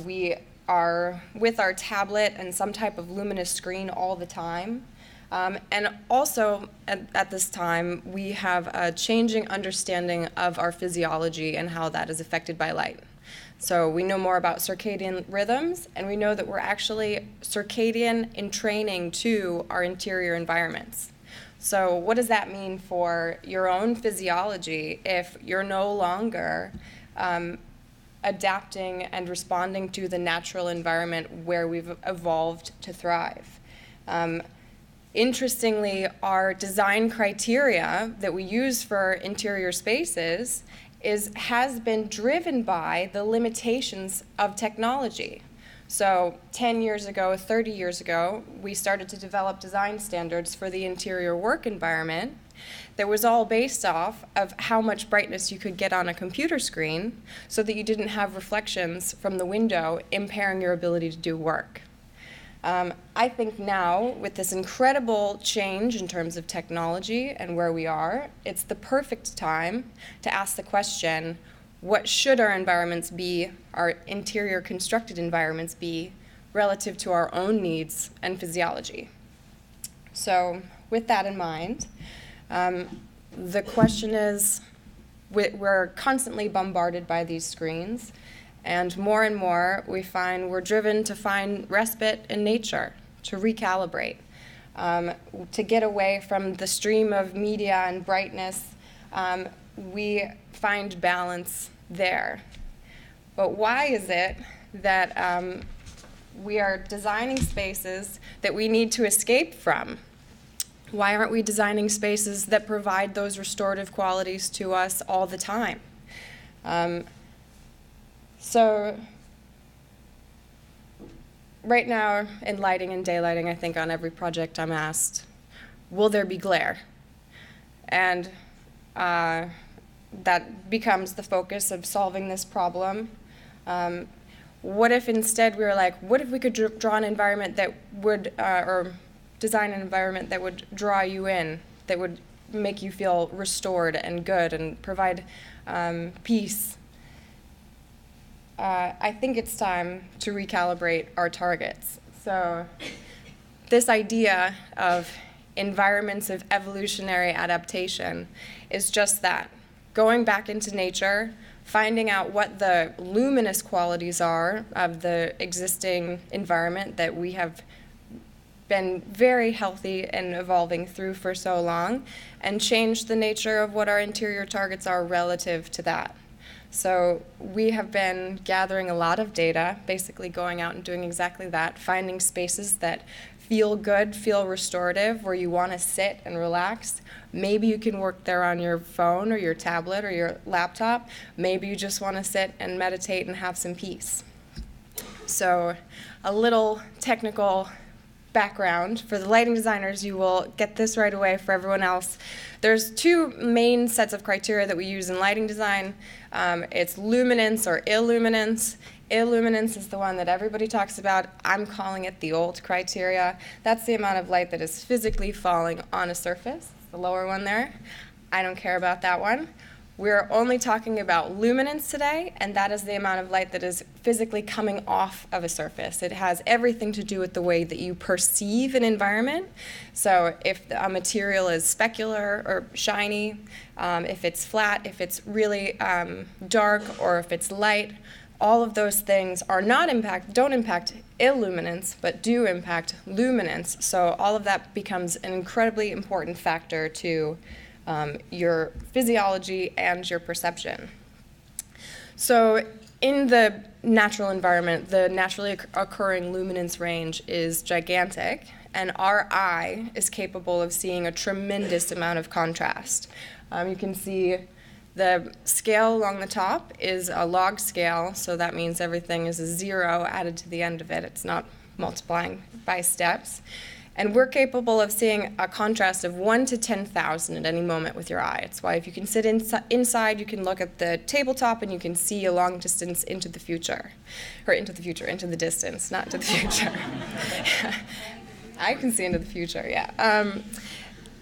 We are with our tablet and some type of luminous screen all the time. And also, at this time, we have a changing understanding of our physiology and how that is affected by light. So we know more about circadian rhythms, and we know that we're actually circadian in training to our interior environments. So what does that mean for your own physiology if you're no longer adapting and responding to the natural environment where we've evolved to thrive? Interestingly, our design criteria that we use for interior spaces has been driven by the limitations of technology. So 10 years ago, 30 years ago, we started to develop design standards for the interior work environment that was all based off of how much brightness you could get on a computer screen so that you didn't have reflections from the window impairing your ability to do work. I think now, with this incredible change in terms of technology and where we are, it's the perfect time to ask the question, what should our environments be, our interior constructed environments be, relative to our own needs and physiology? So with that in mind, the question is, we're constantly bombarded by these screens, and more we find we're driven to find respite in nature, to recalibrate, to get away from the stream of media and brightness. We find balance there. But why is it that we are designing spaces that we need to escape from? Why aren't we designing spaces that provide those restorative qualities to us all the time? So right now in lighting and daylighting, I think on every project I'm asked, will there be glare? And that becomes the focus of solving this problem. What if instead we were like, what if we could draw an environment that would, or design an environment that would draw you in, that would make you feel restored and good and provide peace? I think it's time to recalibrate our targets. So this idea of environments of evolutionary adaptation is just that. Going back into nature, finding out what the luminous qualities are of the existing environment that we have been very healthy and evolving through for so long, and change the nature of what our interior targets are relative to that. So we have been gathering a lot of data, basically going out and doing exactly that, finding spaces that feel good, feel restorative, where you want to sit and relax. Maybe you can work there on your phone or your tablet or your laptop. Maybe you just want to sit and meditate and have some peace. So a little technical background. For the lighting designers, you will get this right away. For everyone else, there's two main sets of criteria that we use in lighting design. It's luminance or illuminance. Illuminance is the one that everybody talks about. I'm calling it the old criteria. That's the amount of light that is physically falling on a surface, the lower one there. I don't care about that one. We're only talking about luminance today, and that is the amount of light that is physically coming off of a surface. It has everything to do with the way that you perceive an environment. So if a material is specular or shiny, if it's flat, if it's really dark, or if it's light, all of those things are don't impact illuminance, but do impact luminance. So all of that becomes an incredibly important factor to your physiology and your perception. So in the natural environment, the naturally occurring luminance range is gigantic, and our eye is capable of seeing a tremendous amount of contrast. You can see the scale along the top is a log scale, so that means everything is a 0 added to the end of it. It's not multiplying by steps. And we're capable of seeing a contrast of 1 to 10,000 at any moment with your eye. It's why if you can sit inside, you can look at the tabletop and you can see a long distance into the future. Or into the distance, not to the future. I can see into the future, yeah.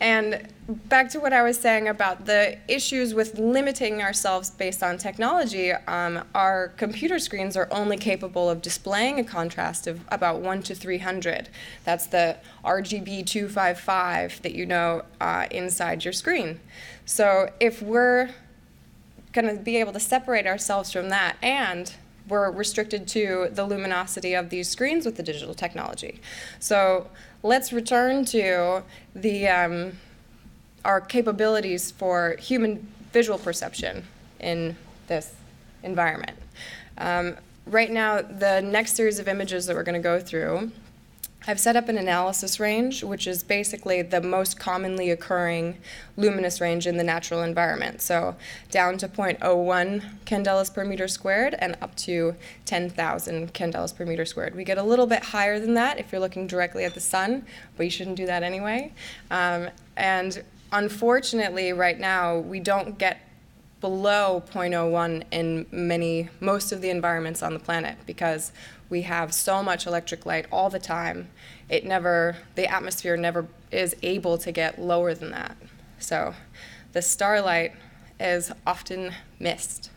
And back to what I was saying about the issues with limiting ourselves based on technology, our computer screens are only capable of displaying a contrast of about 1 to 300. That's the RGB 255 that you know inside your screen. So if we're going to be able to separate ourselves from that, and we're restricted to the luminosity of these screens with the digital technology. So let's return to the our capabilities for human visual perception in this environment. Right now, the next series of images that we're going to go through, I've set up an analysis range, which is basically the most commonly occurring luminous range in the natural environment. So down to 0.01 candelas per meter squared and up to 10,000 candelas per meter squared. We get a little bit higher than that if you're looking directly at the sun, but you shouldn't do that anyway. And unfortunately, right now, we don't get below 0.01 in most of the environments on the planet because we have so much electric light all the time. The atmosphere never is able to get lower than that. So the starlight is often missed.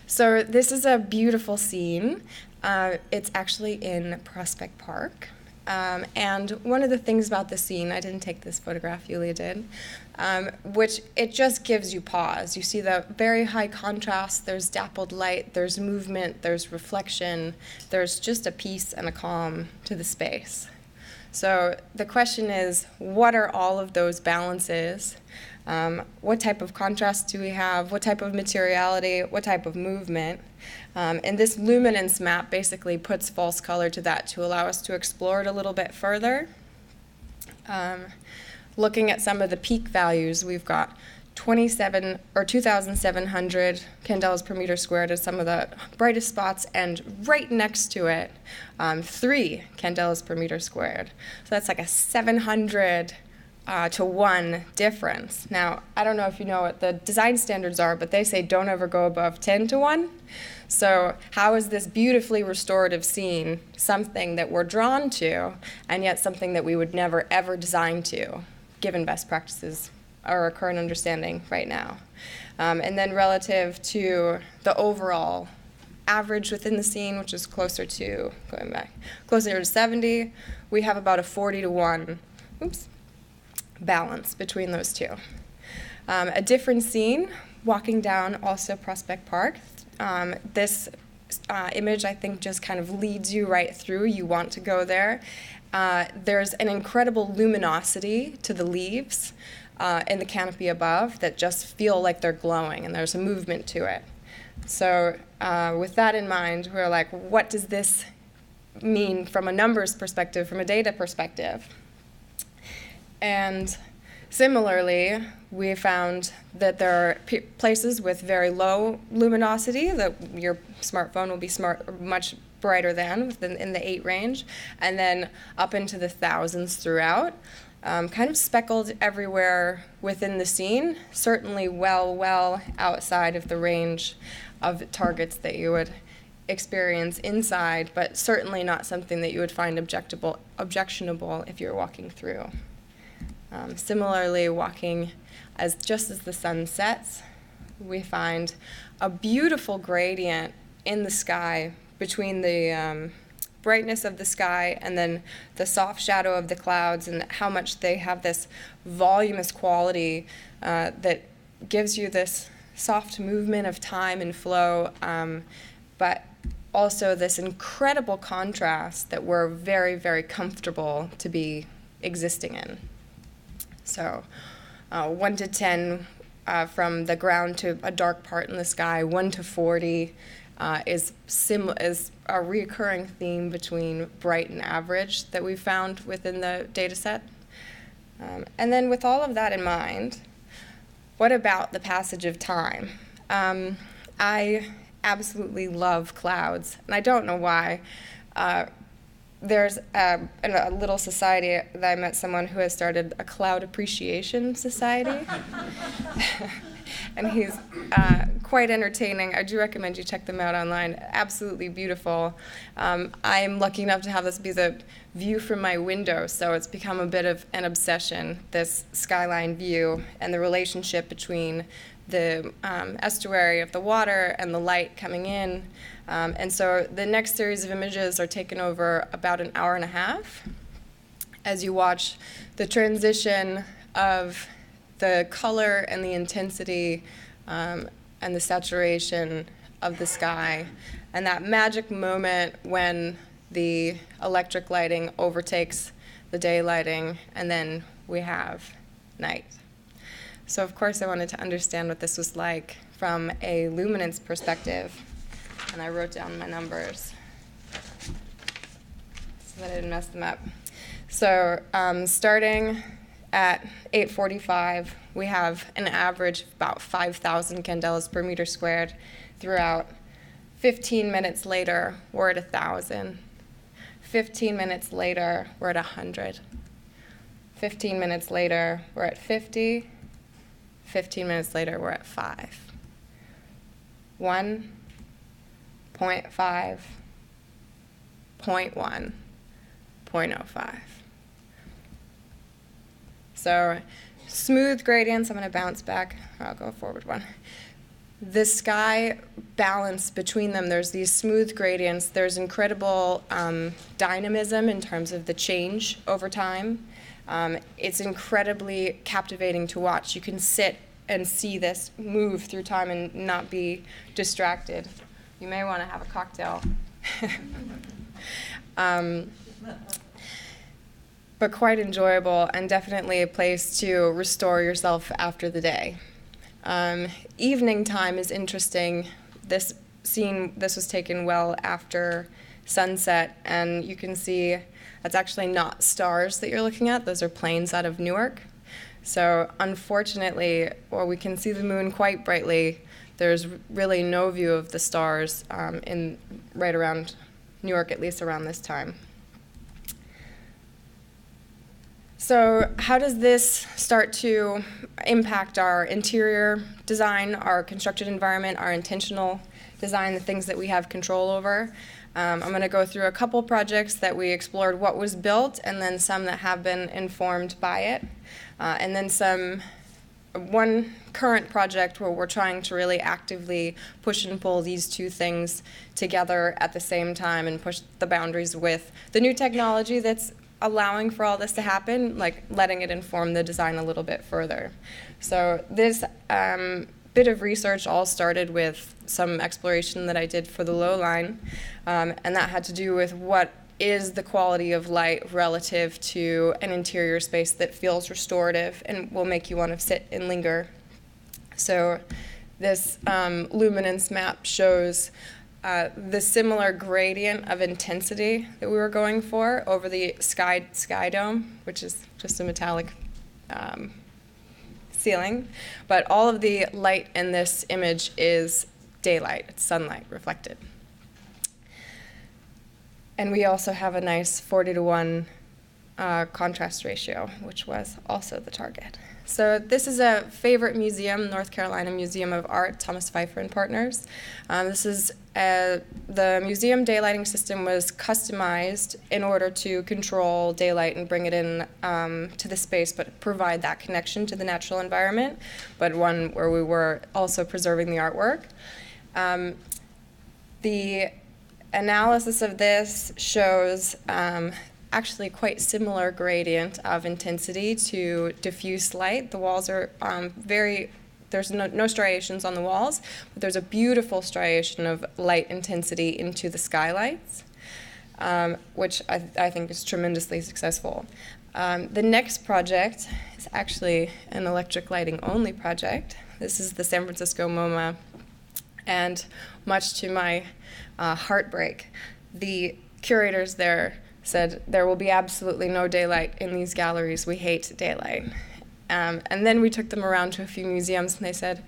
So this is a beautiful scene. It's actually in Prospect Park. And one of the things about the scene, I didn't take this photograph, Yulia did, which it just gives you pause. You see the very high contrast, there's dappled light, there's movement, there's reflection, there's just a peace and a calm to the space. So the question is, what are all of those balances? What type of contrast do we have? What type of materiality? What type of movement? And this luminance map basically puts false color to that to allow us to explore it a little bit further. Looking at some of the peak values, we've got 2,700 candelas per meter squared as some of the brightest spots, and right next to it, 3 candelas per meter squared. So that's like a 700 to 1 difference. Now, I don't know if you know what the design standards are, but they say don't ever go above 10 to 1. So how is this beautifully restorative scene something that we're drawn to, and yet something that we would never, ever design to, given best practices or our current understanding right now? And then relative to the overall average within the scene, which is closer to, going back, closer to 70, we have about a 40 to 1, balance between those two. A different scene, walking down also Prospect Park. This image, I think, just kind of leads you right through. You want to go there. There's an incredible luminosity to the leaves in the canopy above that just feel like they're glowing, and there's a movement to it. So with that in mind, we're like, what does this mean from a numbers perspective, from a data perspective? And similarly, we found that there are places with very low luminosity that your smartphone will be much brighter than in the 8 range, and then up into the thousands throughout, kind of speckled everywhere within the scene, certainly well outside of the range of targets that you would experience inside, but certainly not something that you would find objectionable if you're walking through. Similarly, walking just as the sun sets, we find a beautiful gradient in the sky between the brightness of the sky and then the soft shadow of the clouds, and how much they have this voluminous quality that gives you this soft movement of time and flow, but also this incredible contrast that we're very comfortable to be existing in. So 1 to 10 from the ground to a dark part in the sky, 1 to 40 is a recurring theme between bright and average that we've found within the data set. And then with all of that in mind, what about the passage of time? I absolutely love clouds, and I don't know why. There's a little society that I met someone who has started a cloud appreciation society. And he's quite entertaining. I do recommend you check them out online. Absolutely beautiful. I'm lucky enough to have this be the view from my window, so it's become a bit of an obsession, this skyline view and the relationship between the estuary of the water and the light coming in. And so the next series of images are taken over about an hour and a half as you watch the transition of the color and the intensity and the saturation of the sky, and that magic moment when the electric lighting overtakes the day lighting, and then we have night. So of course I wanted to understand what this was like from a luminance perspective, and I wrote down my numbers so that I didn't mess them up. So starting at 8:45, we have an average of about 5,000 candelas per meter squared throughout. 15 minutes later, we're at 1,000. 15 minutes later, we're at 100. 15 minutes later, we're at 50. 15 minutes later, we're at 5. 1, 0.5, 0.1, 0.05. So smooth gradients, I'm going to bounce back. I'll go forward one. the sky balance between them, there's these smooth gradients, there's incredible dynamism in terms of the change over time. It's incredibly captivating to watch. You can sit and see this move through time and not be distracted. You may want to have a cocktail. But quite enjoyable, and definitely a place to restore yourself after the day. Evening time is interesting. This was taken well after sunset, and you can see that's actually not stars that you're looking at. Those are planes out of Newark. So unfortunately, while we can see the moon quite brightly, there's really no view of the stars right around Newark, at least around this time. So how does this start to impact our interior design, our constructed environment, our intentional design, the things that we have control over? I'm going to go through a couple projects that we explored what was built, and then some that have been informed by it, and then one current project where we're trying to really actively push and pull these two things together at the same time and push the boundaries with the new technology that's allowing for all this to happen, like letting it inform the design a little bit further. So this bit of research all started with some exploration that I did for the low line, and that had to do with what is the quality of light relative to an interior space that feels restorative and will make you want to sit and linger. So this luminance map shows the similar gradient of intensity that we were going for over the sky dome, which is just a metallic ceiling. But all of the light in this image is daylight, it's sunlight reflected. And we also have a nice 40:1 contrast ratio, which was also the target. So this is a favorite museum, North Carolina Museum of Art, Thomas Pfeiffer and Partners. This is the museum daylighting system was customized in order to control daylight and bring it in to the space, but provide that connection to the natural environment, but one where we were also preserving the artwork. The analysis of this shows actually quite similar gradient of intensity to diffuse light. The walls are there's no striations on the walls, but there's a beautiful striation of light intensity into the skylights, which I think is tremendously successful. The next project is actually an electric lighting only project. This is the San Francisco MoMA, and much to my heartbreak, the curators there said there will be absolutely no daylight in these galleries. We hate daylight. And then we took them around to a few museums, and they said,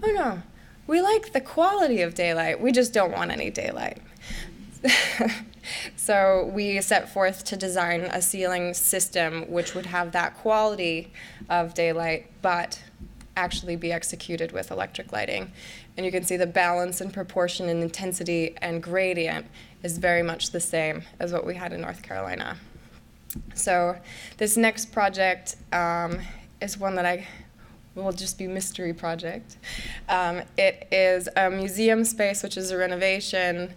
oh no, we like the quality of daylight. We just don't want any daylight. So we set forth to design a ceiling system which would have that quality of daylight, but actually be executed with electric lighting. And you can see the balance and proportion and intensity and gradient is very much the same as what we had in North Carolina. So this next project is one that will just be mystery project. It is a museum space, which is a renovation,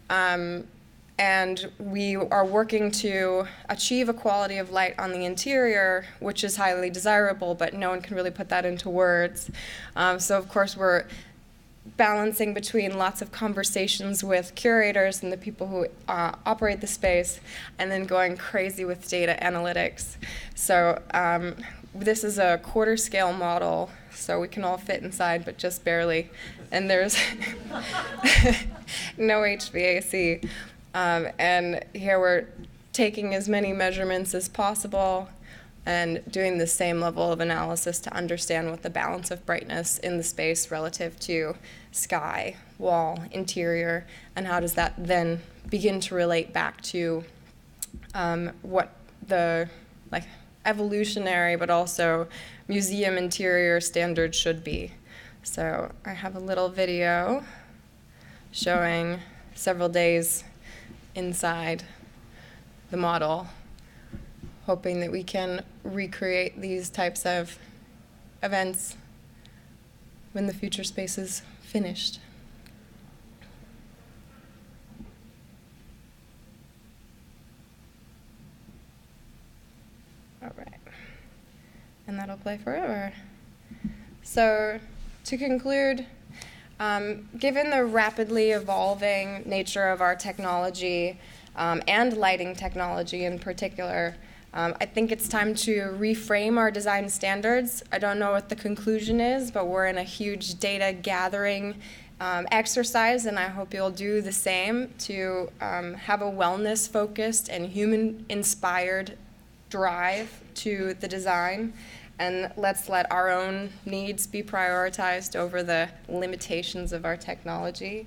and we are working to achieve a quality of light on the interior, which is highly desirable, but no one can really put that into words. So of course we're balancing between lots of conversations with curators and the people who operate the space, and then going crazy with data analytics. So this is a quarter scale model, so we can all fit inside, but just barely. And there's no HVAC. And here we're taking as many measurements as possible and doing the same level of analysis to understand what the balance of brightness in the space relative to sky, wall, interior, and how does that then begin to relate back to what the evolutionary but also museum interior standards should be. So I have a little video showing several days inside the model, hoping that we can recreate these types of events when the future spaces finished. All right. And that'll play forever. So to conclude, given the rapidly evolving nature of our technology, and lighting technology in particular, I think it's time to reframe our design standards. I don't know what the conclusion is, but we're in a huge data gathering exercise, and I hope you'll do the same to have a wellness-focused and human-inspired drive to the design. And let's let our own needs be prioritized over the limitations of our technology.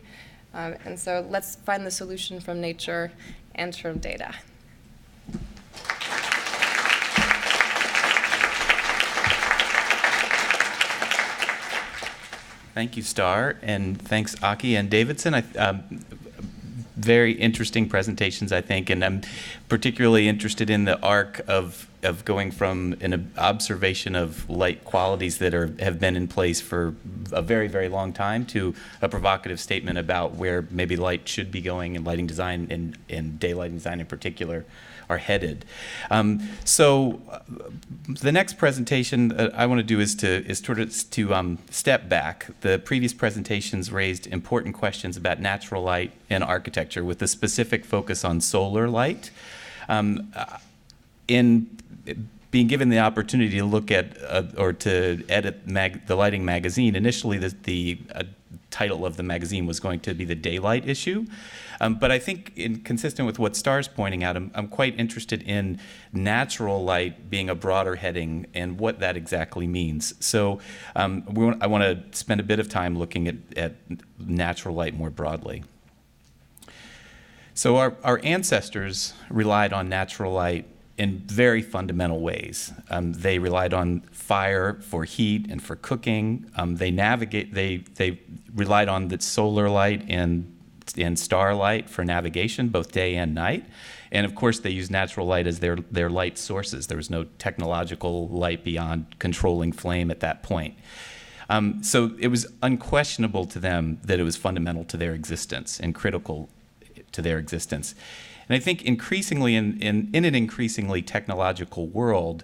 And so let's find the solution from nature and from data. Thank you, Star, and thanks, Aki and Davidson. Very interesting presentations, I think, and I'm particularly interested in the arc of going from an observation of light qualities that have been in place for a very, very long time to a provocative statement about where maybe light should be going, and lighting design and daylight design in particular are headed. So the next presentation that I want to do is to step back. The previous presentations raised important questions about natural light and architecture with a specific focus on solar light. In being given the opportunity to look at or to edit the lighting magazine, initially the title of the magazine was going to be the daylight issue. But I think, consistent with what Star's pointing out, I'm quite interested in natural light being a broader heading and what that exactly means. So I want to spend a bit of time looking at natural light more broadly. So our ancestors relied on natural light in very fundamental ways. They relied on fire for heat and for cooking. They relied on the solar light and starlight for navigation, both day and night. And of course, they used natural light as their light sources. There was no technological light beyond controlling flame at that point. So it was unquestionable to them that it was fundamental to their existence and critical to their existence. And I think increasingly in an increasingly technological world,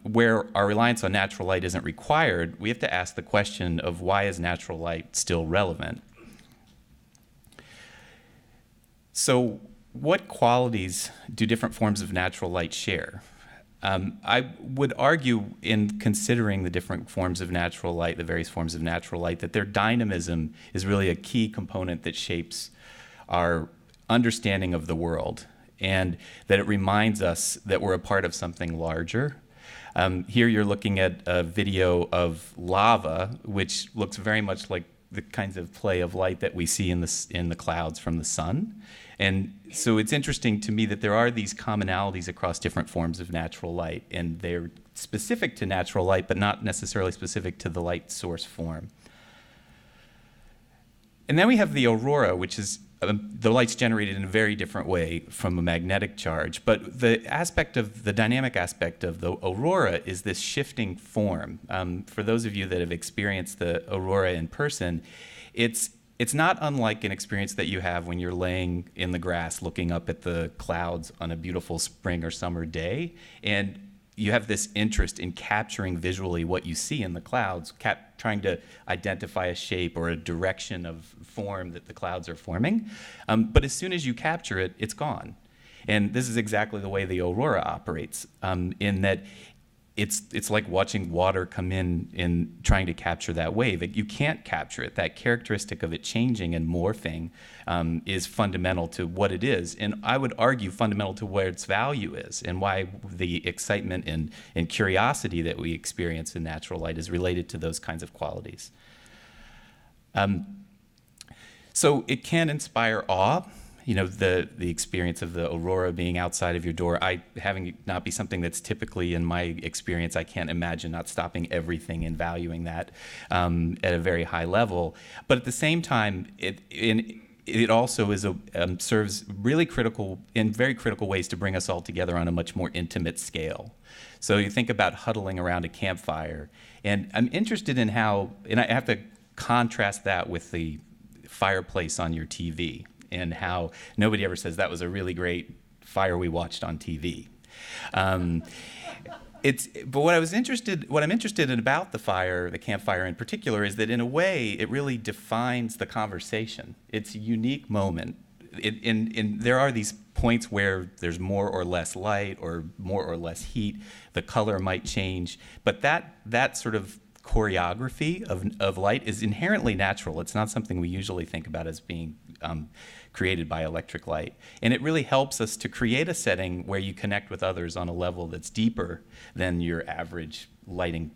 where our reliance on natural light isn't required, we have to ask the question of why is natural light still relevant? So what qualities do different forms of natural light share? I would argue, in considering the different forms of natural light, the various forms of natural light, that their dynamism is really a key component that shapes our understanding of the world, and that it reminds us that we're a part of something larger. Here you're looking at a video of lava, which looks very much like the kinds of play of light that we see in the clouds from the sun. And so it's interesting to me that there are these commonalities across different forms of natural light, and they're specific to natural light, but not necessarily specific to the light source form. And then we have the aurora, which is the light's generated in a very different way from a magnetic charge. But the dynamic aspect of the aurora is this shifting form. For those of you that have experienced the aurora in person, it's not unlike an experience that you have when you're laying in the grass looking up at the clouds on a beautiful spring or summer day. And you have this interest in capturing visually what you see in the clouds, trying to identify a shape or a direction of form that the clouds are forming. But as soon as you capture it, it's gone. And this is exactly the way the aurora operates, in that it's like watching water come in and trying to capture that wave. You can't capture it. That characteristic of it changing and morphing is fundamental to what it is, and I would argue fundamental to where its value is, and why the excitement and curiosity that we experience in natural light is related to those kinds of qualities. So it can inspire awe. You know, the experience of the aurora being outside of your door, having it not be something that's typically in my experience, I can't imagine not stopping everything and valuing that at a very high level. But at the same time, it also serves really very critical ways to bring us all together on a much more intimate scale. So you think about huddling around a campfire, and I'm interested in how, and I have to contrast that with the fireplace on your TV and how nobody ever says that was a really great fire we watched on TV. But what I'm interested in about the fire, the campfire in particular, is that in a way it really defines the conversation. It's a unique moment. There are these points where there's more or less light or more or less heat. The color might change, but that sort of choreography of light is inherently natural. It's not something we usually think about as being created by electric light. And it really helps us to create a setting where you connect with others on a level that's deeper than your average lighting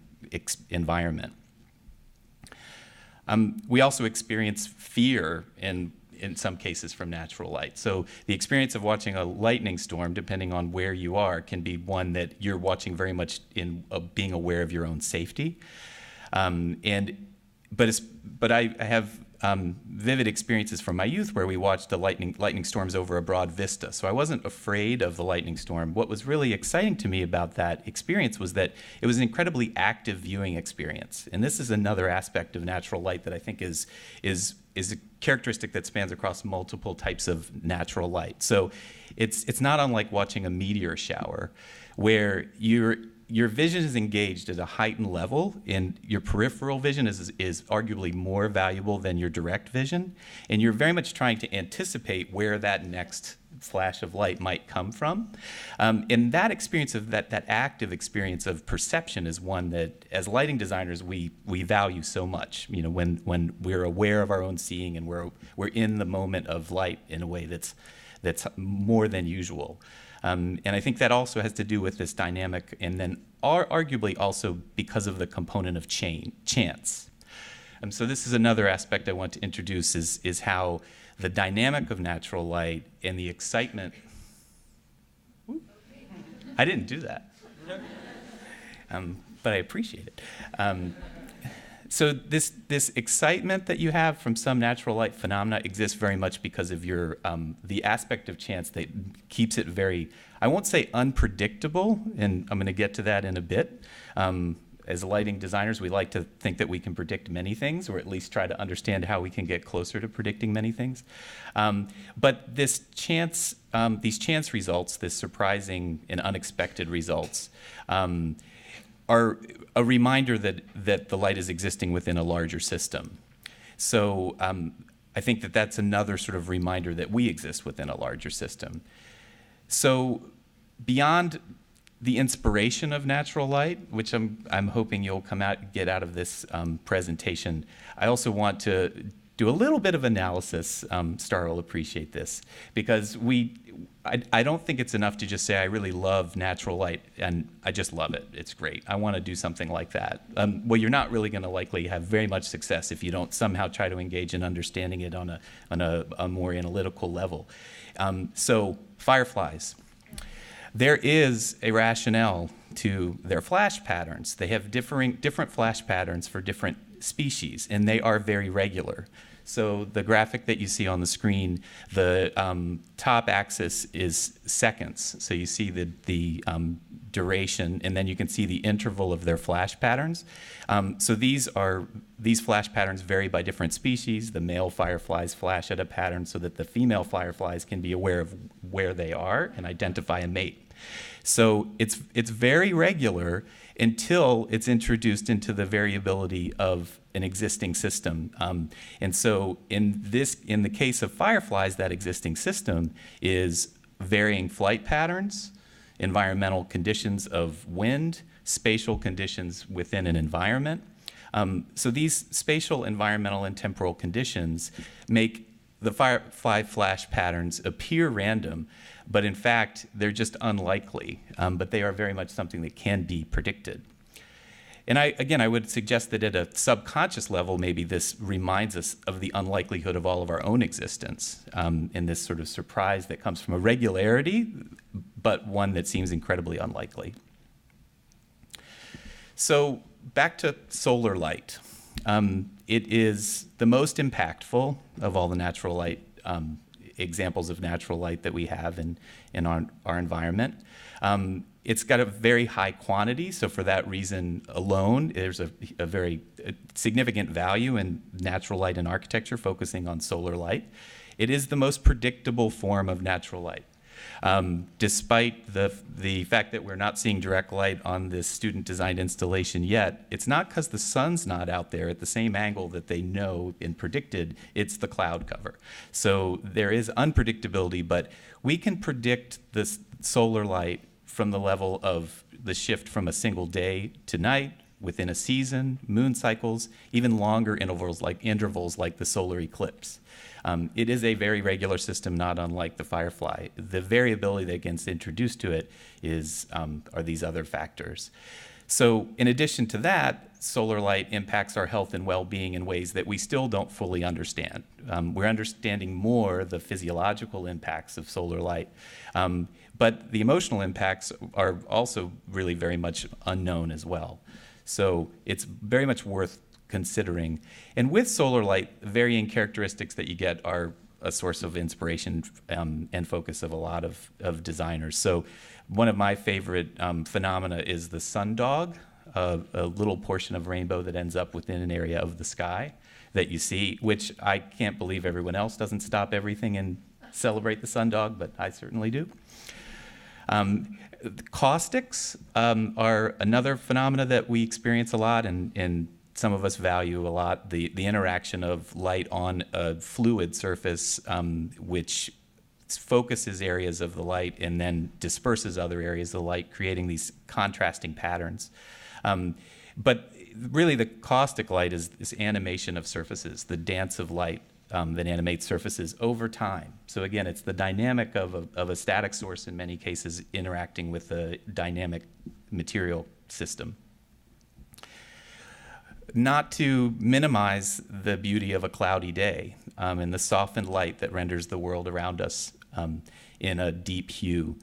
environment. We also experience fear in some cases from natural light. So the experience of watching a lightning storm, depending on where you are, can be one that you're watching very much in being aware of your own safety. But I have vivid experiences from my youth where we watched the lightning storms over a broad vista. So I wasn't afraid of the lightning storm. What was really exciting to me about that experience was that it was an incredibly active viewing experience. And this is another aspect of natural light that I think is a characteristic that spans across multiple types of natural light. So it's not unlike watching a meteor shower, where your vision is engaged at a heightened level, and your peripheral vision is arguably more valuable than your direct vision, and you're very much trying to anticipate where that next flash of light might come from. And that experience of that active experience of perception is one that, as lighting designers, we value so much. You know, when we're aware of our own seeing and we're in the moment of light in a way that's more than usual. And I think that also has to do with this dynamic, and then arguably also because of the component of chance. So this is another aspect I want to introduce is how the dynamic of natural light and the excitement. Ooh, I didn't do that, but I appreciate it. So this excitement that you have from some natural light phenomena exists very much because of the aspect of chance that keeps it very, I won't say unpredictable, and I'm going to get to that in a bit. As lighting designers, we like to think that we can predict many things, or at least try to understand how we can get closer to predicting many things. But these chance results, this surprising and unexpected results, are a reminder that the light is existing within a larger system. So I think that that's another sort of reminder that we exist within a larger system. So beyond the inspiration of natural light, which I'm hoping you'll get out of this presentation, I also want to do a little bit of analysis. Star will appreciate this, because I don't think it's enough to just say I really love natural light and I just love it. It's great. I want to do something like that. Well, you're not really going to likely have very much success if you don't somehow try to engage in understanding it on a more analytical level. So fireflies. There is a rationale to their flash patterns. They have different flash patterns for different species, and they are very regular. So the graphic that you see on the screen, the top axis is seconds. So you see the duration, and then you can see the interval of their flash patterns. So these flash patterns vary by different species. The male fireflies flash at a pattern so that the female fireflies can be aware of where they are and identify a mate. So it's very regular until it's introduced into the variability of an existing system. And so in the case of fireflies, that existing system is varying flight patterns, environmental conditions of wind, spatial conditions within an environment. So these spatial, environmental, and temporal conditions make the firefly flash patterns appear random, but in fact, they're just unlikely, but they are very much something that can be predicted. And I would suggest that at a subconscious level, maybe this reminds us of the unlikelihood of all of our own existence, and this sort of surprise that comes from a regularity, but one that seems incredibly unlikely. So back to solar light. It is the most impactful of all the natural light examples of natural light that we have in our environment. It's got a very high quantity, so for that reason alone, there's a very significant value in natural light in architecture, focusing on solar light. It is the most predictable form of natural light. Despite the fact that we're not seeing direct light on this student-designed installation yet, it's not because the sun's not out there at the same angle that they know and predicted, it's the cloud cover. So there is unpredictability, but we can predict this solar light from the level of the shift from a single day to night, within a season, moon cycles, even longer intervals like the solar eclipse. It is a very regular system, not unlike the firefly. The variability that gets introduced to it are these other factors. So in addition to that, solar light impacts our health and well-being in ways that we still don't fully understand. We're understanding more the physiological impacts of solar light, but the emotional impacts are also really very much unknown as well. So it's very much worth considering. And with solar light, varying characteristics that you get are a source of inspiration and focus of a lot of designers. So one of my favorite phenomena is the sundog, a little portion of rainbow that ends up within an area of the sky that you see, which I can't believe everyone else doesn't stop everything and celebrate the sundog, but I certainly do. Caustics are another phenomena that we experience a lot, and some of us value a lot. The interaction of light on a fluid surface, which focuses areas of the light and then disperses other areas of the light, creating these contrasting patterns. But really the caustic light is this animation of surfaces, the dance of light that animates surfaces over time. So again, it's the dynamic of a static source in many cases interacting with a dynamic material system. Not to minimize the beauty of a cloudy day and the softened light that renders the world around us in a deep hue.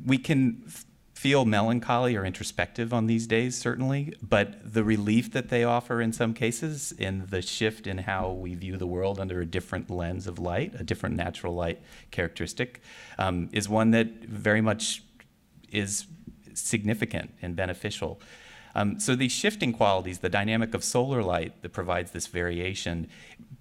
We can feel melancholy or introspective on these days, certainly, but the relief that they offer in some cases in the shift in how we view the world under a different lens of light, a different natural light characteristic, is one that very much is significant and beneficial. So these shifting qualities, the dynamic of solar light that provides this variation,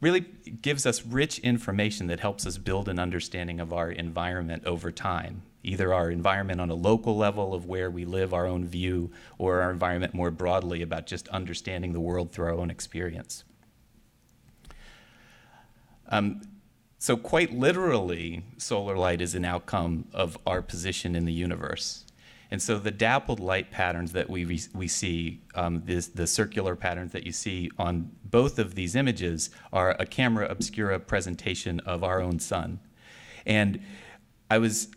really gives us rich information that helps us build an understanding of our environment over time, either our environment on a local level of where we live, our own view, or our environment more broadly about just understanding the world through our own experience. So quite literally, solar light is an outcome of our position in the universe. And so the dappled light patterns that we see, the circular patterns that you see on both of these images are a camera obscura presentation of our own sun. And I was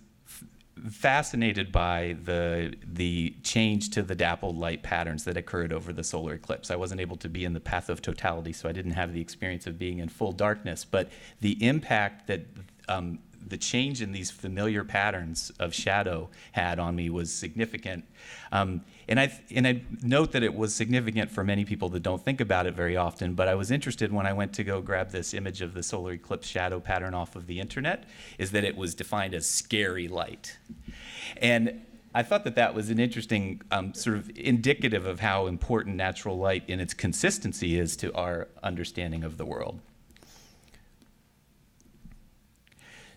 fascinated by the change to the dappled light patterns that occurred over the solar eclipse. I wasn't able to be in the path of totality, so I didn't have the experience of being in full darkness, but the impact that the change in these familiar patterns of shadow had on me was significant. And I note that it was significant for many people that don't think about it very often, but I was interested when I went to go grab this image of the solar eclipse shadow pattern off of the internet, is that it was defined as scary light. And I thought that that was an interesting sort of indicative of how important natural light in its consistency is to our understanding of the world.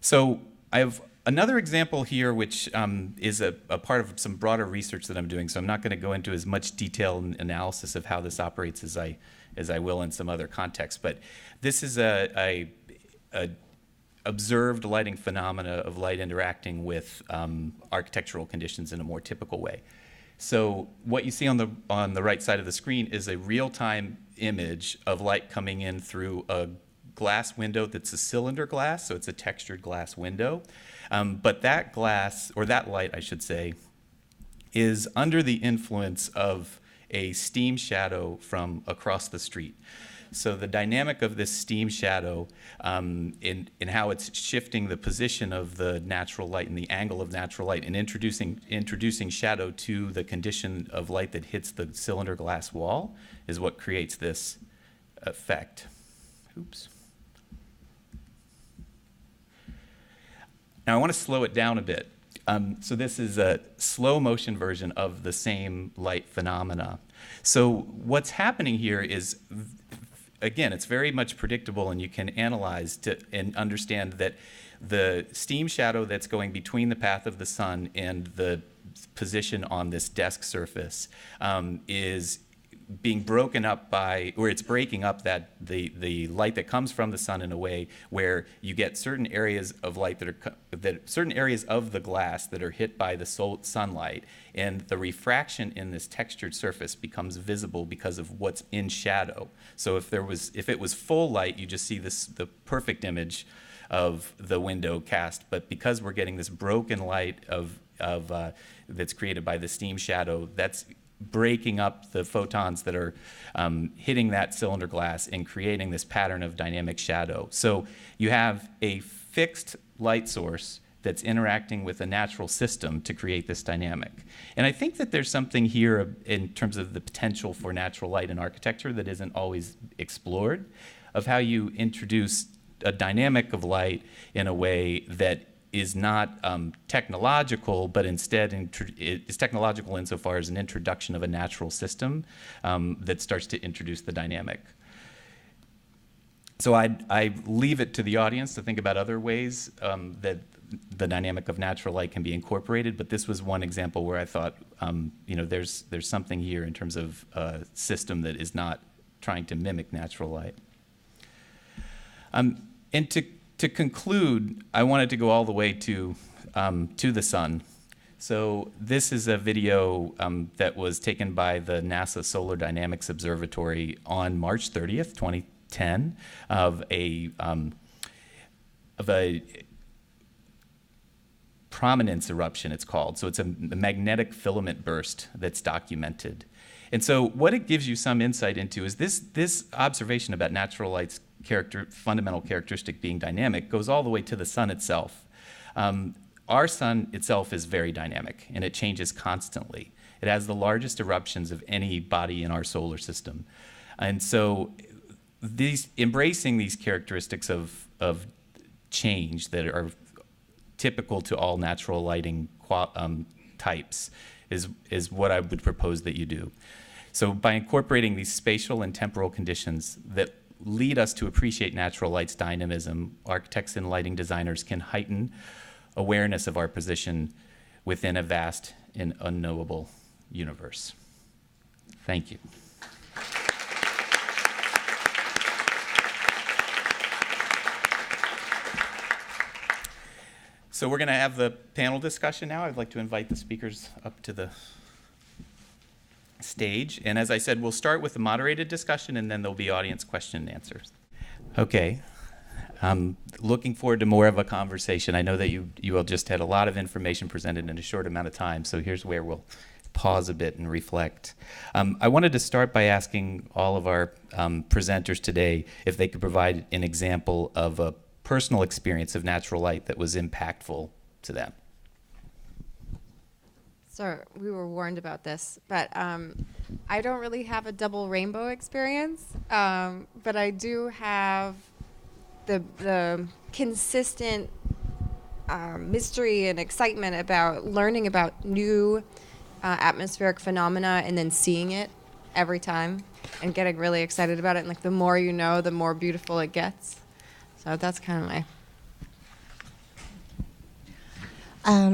So I have another example here, which is a part of some broader research that I'm doing. So I'm not going to go into as much detail and analysis of how this operates as I will in some other context. But this is a observed lighting phenomena of light interacting with architectural conditions in a more typical way. So what you see on the right side of the screen is a real-time image of light coming in through a glass window that's a cylinder glass, so it's a textured glass window. But that glass, or that light, I should say, is under the influence of a steam shadow from across the street. So the dynamic of this steam shadow in how it's shifting the position of the natural light and the angle of natural light and introducing shadow to the condition of light that hits the cylinder glass wall is what creates this effect. Oops. Now I want to slow it down a bit. So this is a slow motion version of the same light phenomena. So what's happening here is, again, it's very much predictable, and you can analyze and understand that the steam shadow that's going between the path of the sun and the position on this desk surface is being broken up by, or it's breaking up that the light that comes from the sun in a way where you get certain areas of light certain areas of the glass that are hit by the sunlight, and the refraction in this textured surface becomes visible because of what's in shadow. So if it was full light, you just see the perfect image of the window cast, but because we're getting this broken light that's created by the steam shadow, that's breaking up the photons that are hitting that cylinder glass and creating this pattern of dynamic shadow. So you have a fixed light source that's interacting with a natural system to create this dynamic. And I think that there's something here in terms of the potential for natural light in architecture that isn't always explored, of how you introduce a dynamic of light in a way that is not technological, but instead is technological insofar as an introduction of a natural system that starts to introduce the dynamic. So I leave it to the audience to think about other ways that the dynamic of natural light can be incorporated, but this was one example where I thought, there's something here in terms of a system that is not trying to mimic natural light. And to conclude, I wanted to go all the way to the sun. So this is a video that was taken by the NASA Solar Dynamics Observatory on March 30th, 2010, of a prominence eruption, it's called. So it's a magnetic filament burst that's documented. And so what it gives you some insight into is this observation about natural light's fundamental characteristic being dynamic goes all the way to the sun itself. Our sun itself is very dynamic, and it changes constantly. It has the largest eruptions of any body in our solar system. And so embracing these characteristics of change that are typical to all natural lighting types is what I would propose that you do. So by incorporating these spatial and temporal conditions that lead us to appreciate natural light's dynamism, architects and lighting designers can heighten awareness of our position within a vast and unknowable universe. Thank you. So we're going to have the panel discussion now. I'd like to invite the speakers up to the stage. And as I said, we'll start with a moderated discussion, and then there'll be audience question and answers. Okay. I'm looking forward to more of a conversation. I know that you all just had a lot of information presented in a short amount of time, so here's where we'll pause a bit and reflect. I wanted to start by asking all of our presenters today if they could provide an example of a personal experience of natural light that was impactful to them. So we were warned about this, but I don't really have a double rainbow experience, but I do have the consistent mystery and excitement about learning about new atmospheric phenomena and then seeing it every time and getting really excited about it. And like the more you know, the more beautiful it gets. So that's kind of my...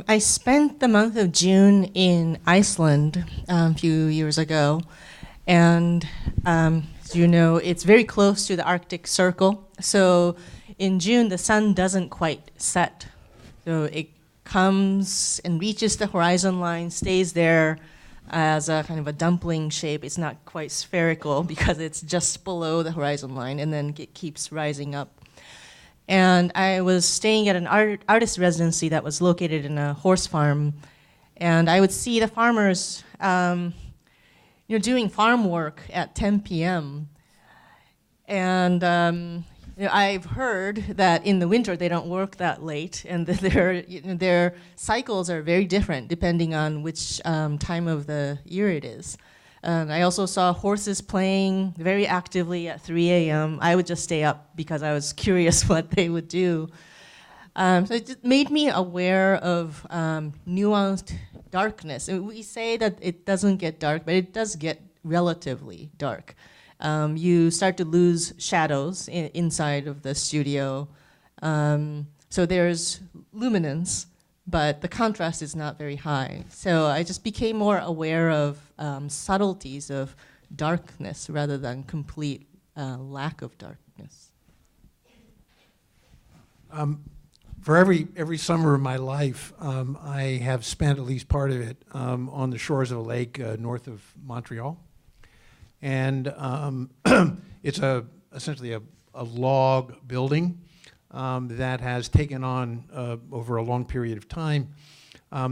I spent the month of June in Iceland a few years ago, and as you know, it's very close to the Arctic Circle. So in June, the sun doesn't quite set. So it comes and reaches the horizon line, stays there as a kind of a dumpling shape. It's not quite spherical because it's just below the horizon line, and then it keeps rising up. And I was staying at an artist residency that was located in a horse farm, and I would see the farmers, doing farm work at 10 p.m. And I've heard that in the winter they don't work that late, and their cycles are very different depending on which time of the year it is. I also saw horses playing very actively at 3 a.m. I would just stay up because I was curious what they would do. So it just made me aware of nuanced darkness. And we say that it doesn't get dark, but it does get relatively dark. You start to lose shadows inside of the studio. So there's luminance, but the contrast is not very high. So I just became more aware of subtleties of darkness rather than complete lack of darkness. For every summer of my life, I have spent at least part of it on the shores of a lake north of Montreal. And it's essentially a log building that has taken on, over a long period of time,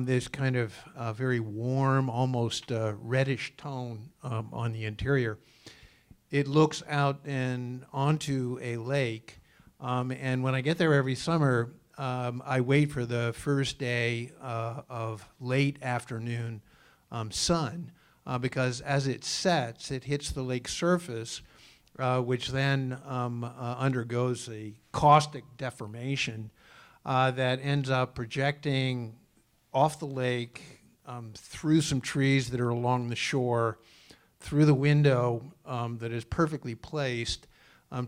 this kind of very warm, almost reddish tone on the interior. It looks out and onto a lake, and when I get there every summer, I wait for the first day of late afternoon sun, because as it sets, it hits the lake surface, which then undergoes a caustic deformation that ends up projecting off the lake, through some trees that are along the shore, through the window that is perfectly placed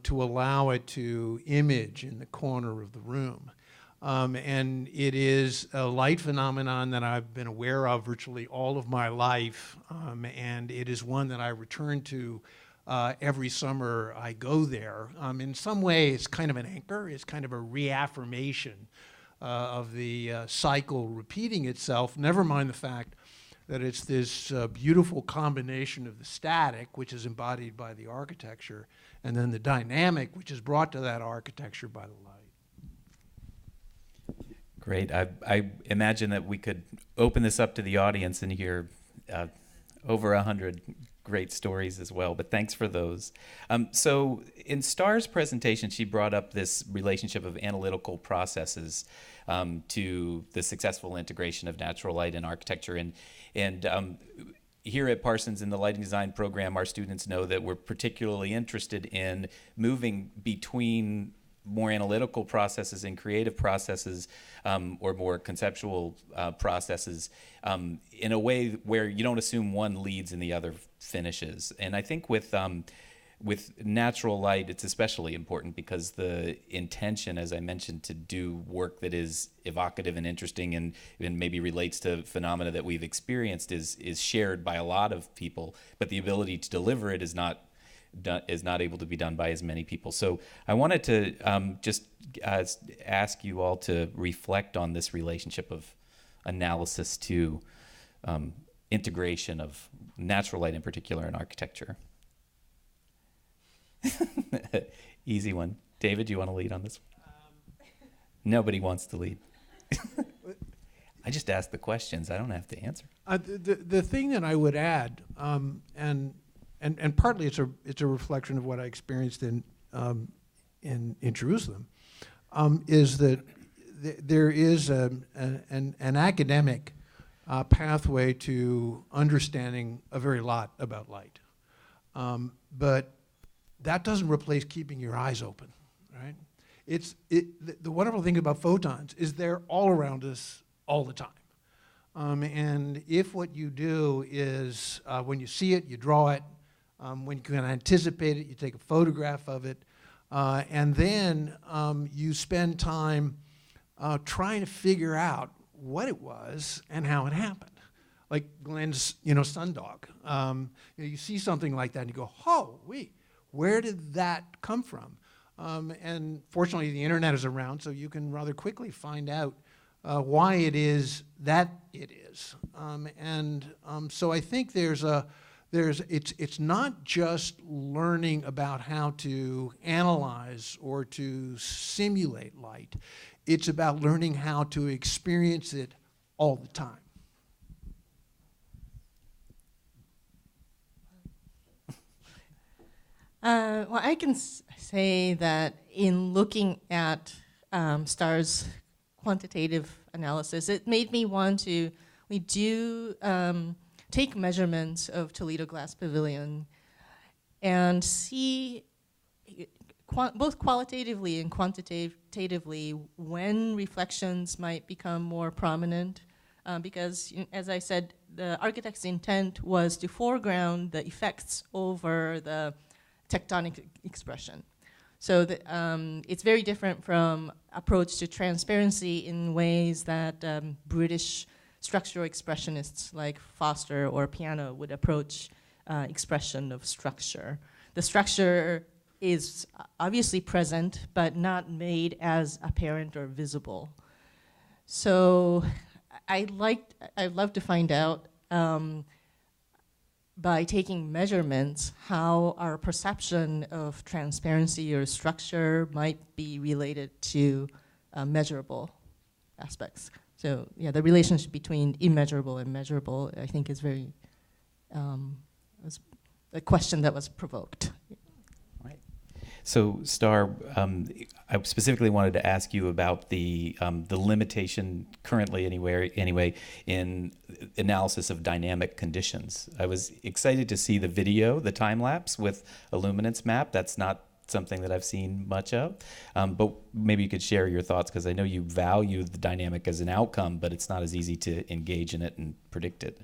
to allow it to image in the corner of the room. And it is a light phenomenon that I've been aware of virtually all of my life, and it is one that I return to every summer I go there. In some way, it's kind of an anchor. It's kind of a reaffirmation of the cycle repeating itself, never mind the fact that it's this beautiful combination of the static, which is embodied by the architecture, and then the dynamic, which is brought to that architecture by the light. Great. I imagine that we could open this up to the audience and hear over 100 great stories as well, but thanks for those. So in Star's presentation, she brought up this relationship of analytical processes to the successful integration of natural light in architecture. And here at Parsons in the lighting design program, our students know that we're particularly interested in moving between more analytical processes and creative processes, or more conceptual processes, in a way where you don't assume one leads and the other finishes. And I think with natural light, it's especially important because the intention, as I mentioned, to do work that is evocative and interesting and maybe relates to phenomena that we've experienced is shared by a lot of people, but the ability to deliver it is not able to be done by as many people. So I wanted to just ask you all to reflect on this relationship of analysis to integration of natural light in particular in architecture. Easy one. David, do you want to lead on this one? Nobody wants to lead. I just ask the questions. I don't have to answer. The thing that I would add, and partly it's a reflection of what I experienced in Jerusalem, is that there is an academic pathway to understanding a very lot about light, but that doesn't replace keeping your eyes open, right? The wonderful thing about photons is they're all around us all the time. And if what you do is when you see it, you draw it. When you can anticipate it, you take a photograph of it, and then you spend time trying to figure out what it was and how it happened. Like Glenn's, sundog. You see something like that and you go, "Oh, wait, where did that come from?" And fortunately, the internet is around, so you can rather quickly find out why it is that it is. So I think it's not just learning about how to analyze or to simulate light. It's about learning how to experience it all the time. Well, I can say that in looking at Star's quantitative analysis, it made me want to, we do take measurements of Toledo Glass Pavilion and see both qualitatively and quantitatively when reflections might become more prominent, because, as I said, the architect's intent was to foreground the effects over the tectonic expression. So it's very different from approach to transparency in ways that British structural expressionists like Foster or Piano would approach expression of structure. The structure is obviously present, but not made as apparent or visible. So I'd love to find out, by taking measurements, how our perception of transparency or structure might be related to measurable aspects. So yeah, the relationship between immeasurable and measurable, I think, is very, was a question that was provoked. Right. So, Star, I specifically wanted to ask you about the limitation currently anyway in analysis of dynamic conditions. I was excited to see the video, the time lapse with a luminance map. That's not something that I've seen much of, but maybe you could share your thoughts, because I know you value the dynamic as an outcome, but it's not as easy to engage in it and predict it.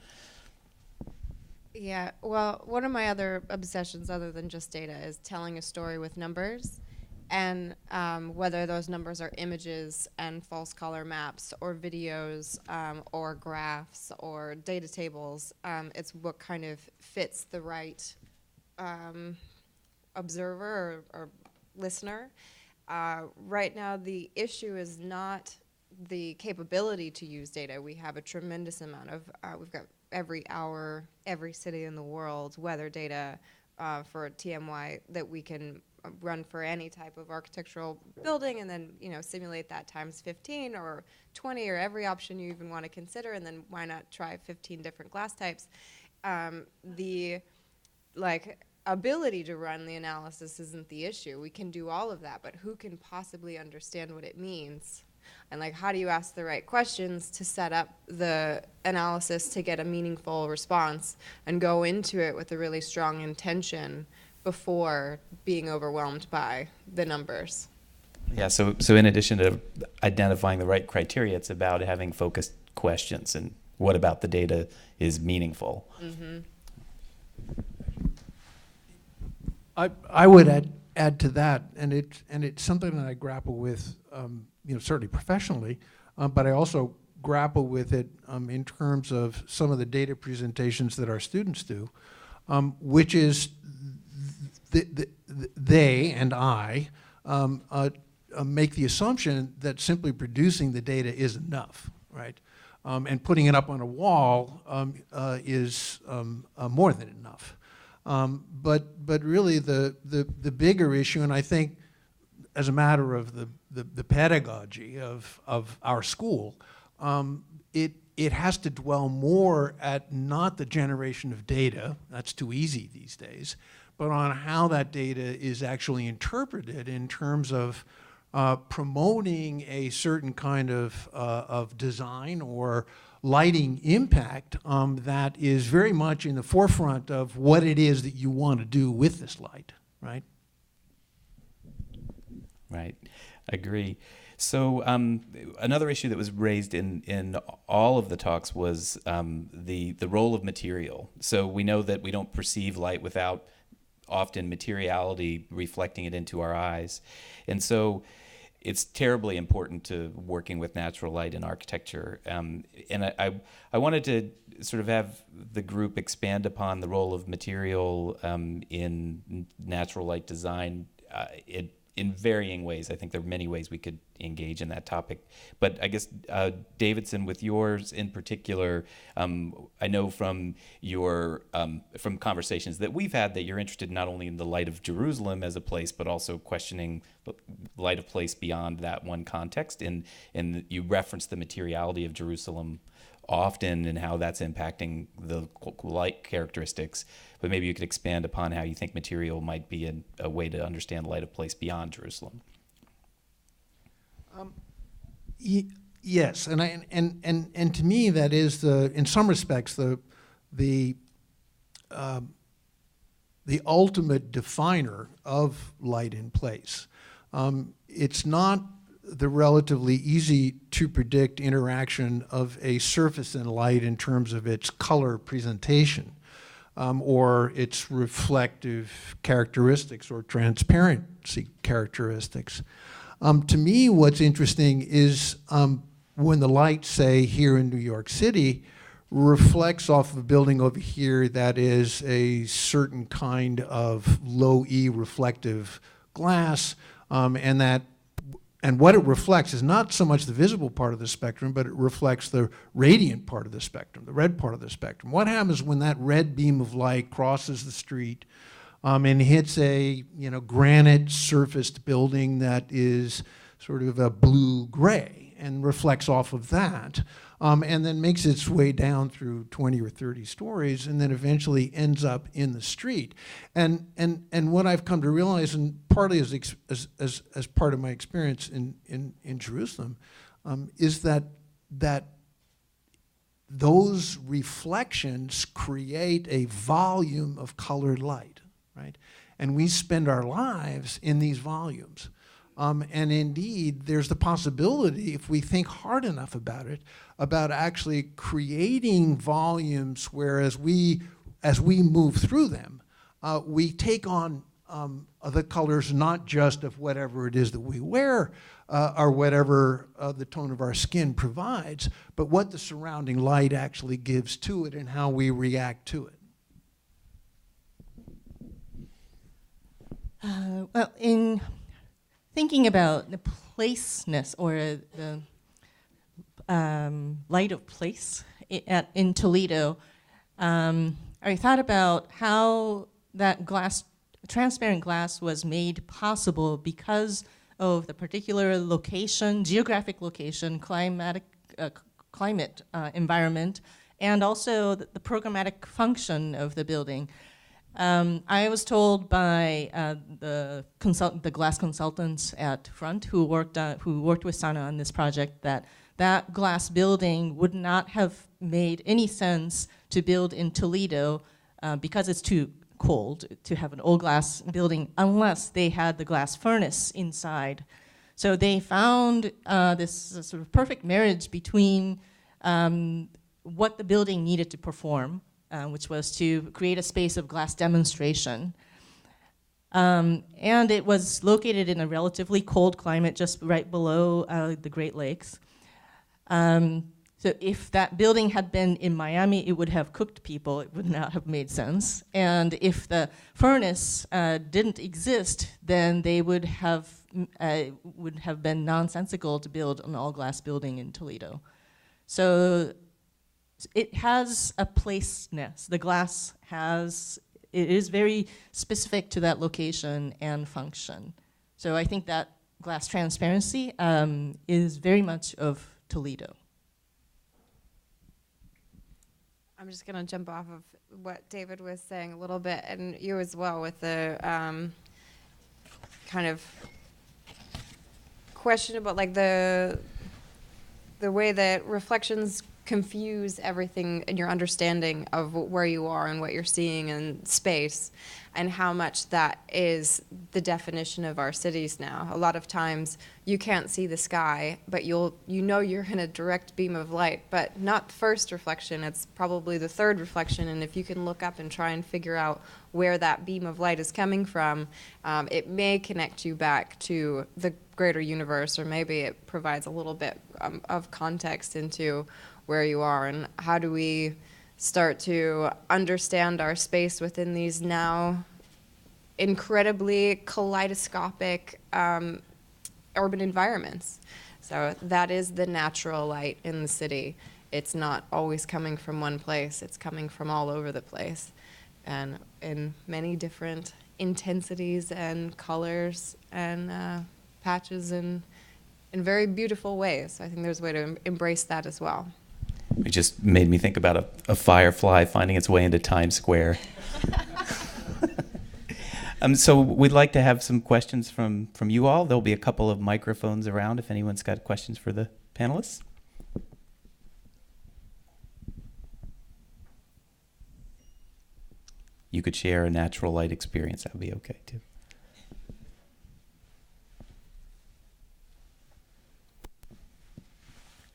Yeah, well, one of my other obsessions, other than just data, is telling a story with numbers, and whether those numbers are images and false color maps or videos or graphs or data tables. It's what kind of fits the right observer or listener. Right now, the issue is not the capability to use data. We have a tremendous amount of, we've got every hour, every city in the world, weather data for TMY that we can run for any type of architectural building, and then simulate that times 15 or 20 or every option you even want to consider, and then why not try 15 different glass types. The ability to run the analysis isn't the issue. We can do all of that, but who can possibly understand what it means? And how do you ask the right questions to set up the analysis to get a meaningful response and go into it with a really strong intention before being overwhelmed by the numbers? Yeah, so in addition to identifying the right criteria, it's about having focused questions and what about the data is meaningful. Mm-hmm. I would add to that, and it's something that I grapple with, certainly professionally, but I also grapple with it in terms of some of the data presentations that our students do, which is they and I make the assumption that simply producing the data is enough, right? And putting it up on a wall is more than enough. But really the bigger issue, and I think as a matter of the pedagogy of our school, it has to dwell more at not the generation of data, that's too easy these days, but on how that data is actually interpreted in terms of promoting a certain kind of design or lighting impact that is very much in the forefront of what it is that you want to do with this light, right? Right, agree. So another issue that was raised in all of the talks was the role of material. So we know that we don't perceive light without often materiality reflecting it into our eyes. And so it's terribly important to working with natural light in architecture. And I wanted to sort of have the group expand upon the role of material in natural light design in varying ways. I think there are many ways we could engage in that topic. But I guess, Davidson, with yours in particular, I know from your from conversations that we've had that you're interested not only in the light of Jerusalem as a place, but also questioning the light of place beyond that one context. And you reference the materiality of Jerusalem often and how that's impacting the light characteristics, but maybe you could expand upon how you think material might be a way to understand light of place beyond Jerusalem. Yes, and to me that is in some respects the the ultimate definer of light in place. It's not the relatively easy to predict interaction of a surface and light in terms of its color presentation, or its reflective characteristics or transparency characteristics. To me, what's interesting is when the light, say, here in New York City, reflects off of a building over here that is a certain kind of low E reflective glass, and what it reflects is not so much the visible part of the spectrum, but it reflects the radiant part of the spectrum, the red part of the spectrum. What happens when that red beam of light crosses the street and hits a granite surfaced building that is sort of a blue-gray and reflects off of that, and then makes its way down through 20 or 30 stories, and then eventually ends up in the street. And what I've come to realize, and partly as part of my experience in Jerusalem, is that those reflections create a volume of colored light, right? And we spend our lives in these volumes. And indeed, there's the possibility, if we think hard enough about it, about actually creating volumes where as we move through them, we take on the colors not just of whatever it is that we wear or whatever the tone of our skin provides, but what the surrounding light actually gives to it and how we react to it. Well, in thinking about the placeness or the light of place in Toledo, I thought about how that transparent glass was made possible because of the particular location, geographic location, climate environment, and also the programmatic function of the building. I was told by the glass consultants at Front who worked with Sana on this project that glass building would not have made any sense to build in Toledo because it's too cold to have an old glass building unless they had the glass furnace inside. So they found this sort of perfect marriage between what the building needed to perform, which was to create a space of glass demonstration. And it was located in a relatively cold climate just right below the Great Lakes. So if that building had been in Miami, it would have cooked people. It would not have made sense. And if the furnace didn't exist, then they would have been nonsensical to build an all-glass building in Toledo. So it has a placeness. The glass it is very specific to that location and function. So I think that glass transparency is very much of Toledo. I'm just going to jump off of what David was saying a little bit, and you as well, with the kind of question about like the way that reflections confuse everything in your understanding of where you are and what you're seeing in space, and how much that is the definition of our cities now. A lot of times you can't see the sky, but you know you're in a direct beam of light, but not the first reflection, it's probably the third reflection, and if you can look up and try and figure out where that beam of light is coming from, it may connect you back to the greater universe, or maybe it provides a little bit of context into where you are, and how do we start to understand our space within these now incredibly kaleidoscopic urban environments. So that is the natural light in the city. It's not always coming from one place, it's coming from all over the place, and in many different intensities and colors and patches and in very beautiful ways. So I think there's a way to embrace that as well. It just made me think about a firefly finding its way into Times Square. So we'd like to have some questions from you all. There'll be a couple of microphones around if anyone's got questions for the panelists. you could share a natural light experience, that would be okay too.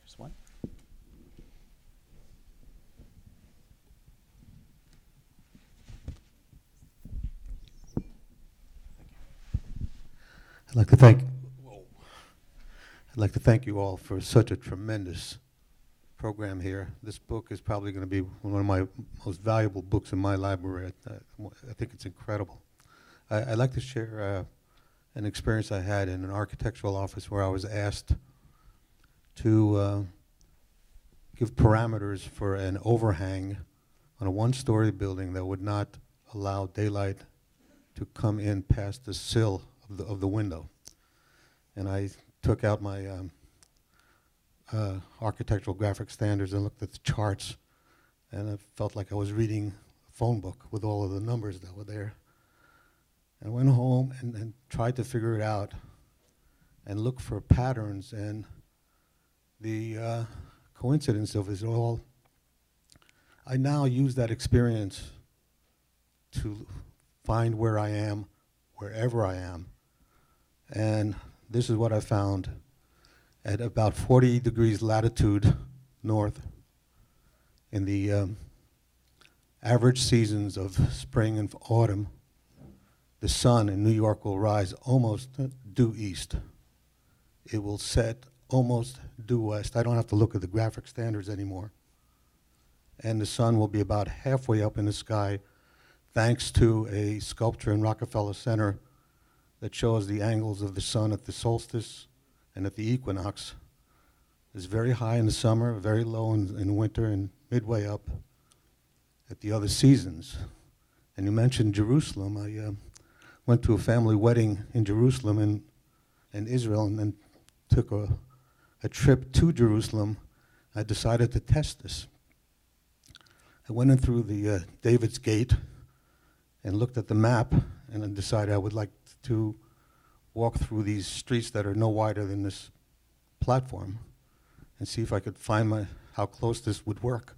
There's one. I'd like to thank you all for such a tremendous program here. This book is probably going to be one of my most valuable books in my library. I think it's incredible. I'd like to share an experience I had in an architectural office where I was asked to give parameters for an overhang on a one-story building that would not allow daylight to come in past the sill of the window. And I took out my architectural graphic standards and looked at the charts, and I felt like I was reading a phone book with all of the numbers that were there. And I went home and tried to figure it out and look for patterns, and the coincidence of it all, I now use that experience to find where I am, wherever I am. And this is what I found. At about 40 degrees latitude north, in the average seasons of spring and autumn, the sun in New York will rise almost due east. It will set almost due west. I don't have to look at the graphic standards anymore. And the sun will be about halfway up in the sky, thanks to a sculpture in Rockefeller Center that shows the angles of the sun at the solstice and at the equinox. It's very high in the summer, very low in winter, and midway up at the other seasons. And you mentioned Jerusalem. I went to a family wedding in Jerusalem and Israel, and then took a trip to Jerusalem. I decided to test this. I went in through the David's Gate and looked at the map, and then decided I would like to walk through these streets that are no wider than this platform and see if I could find how close this would work.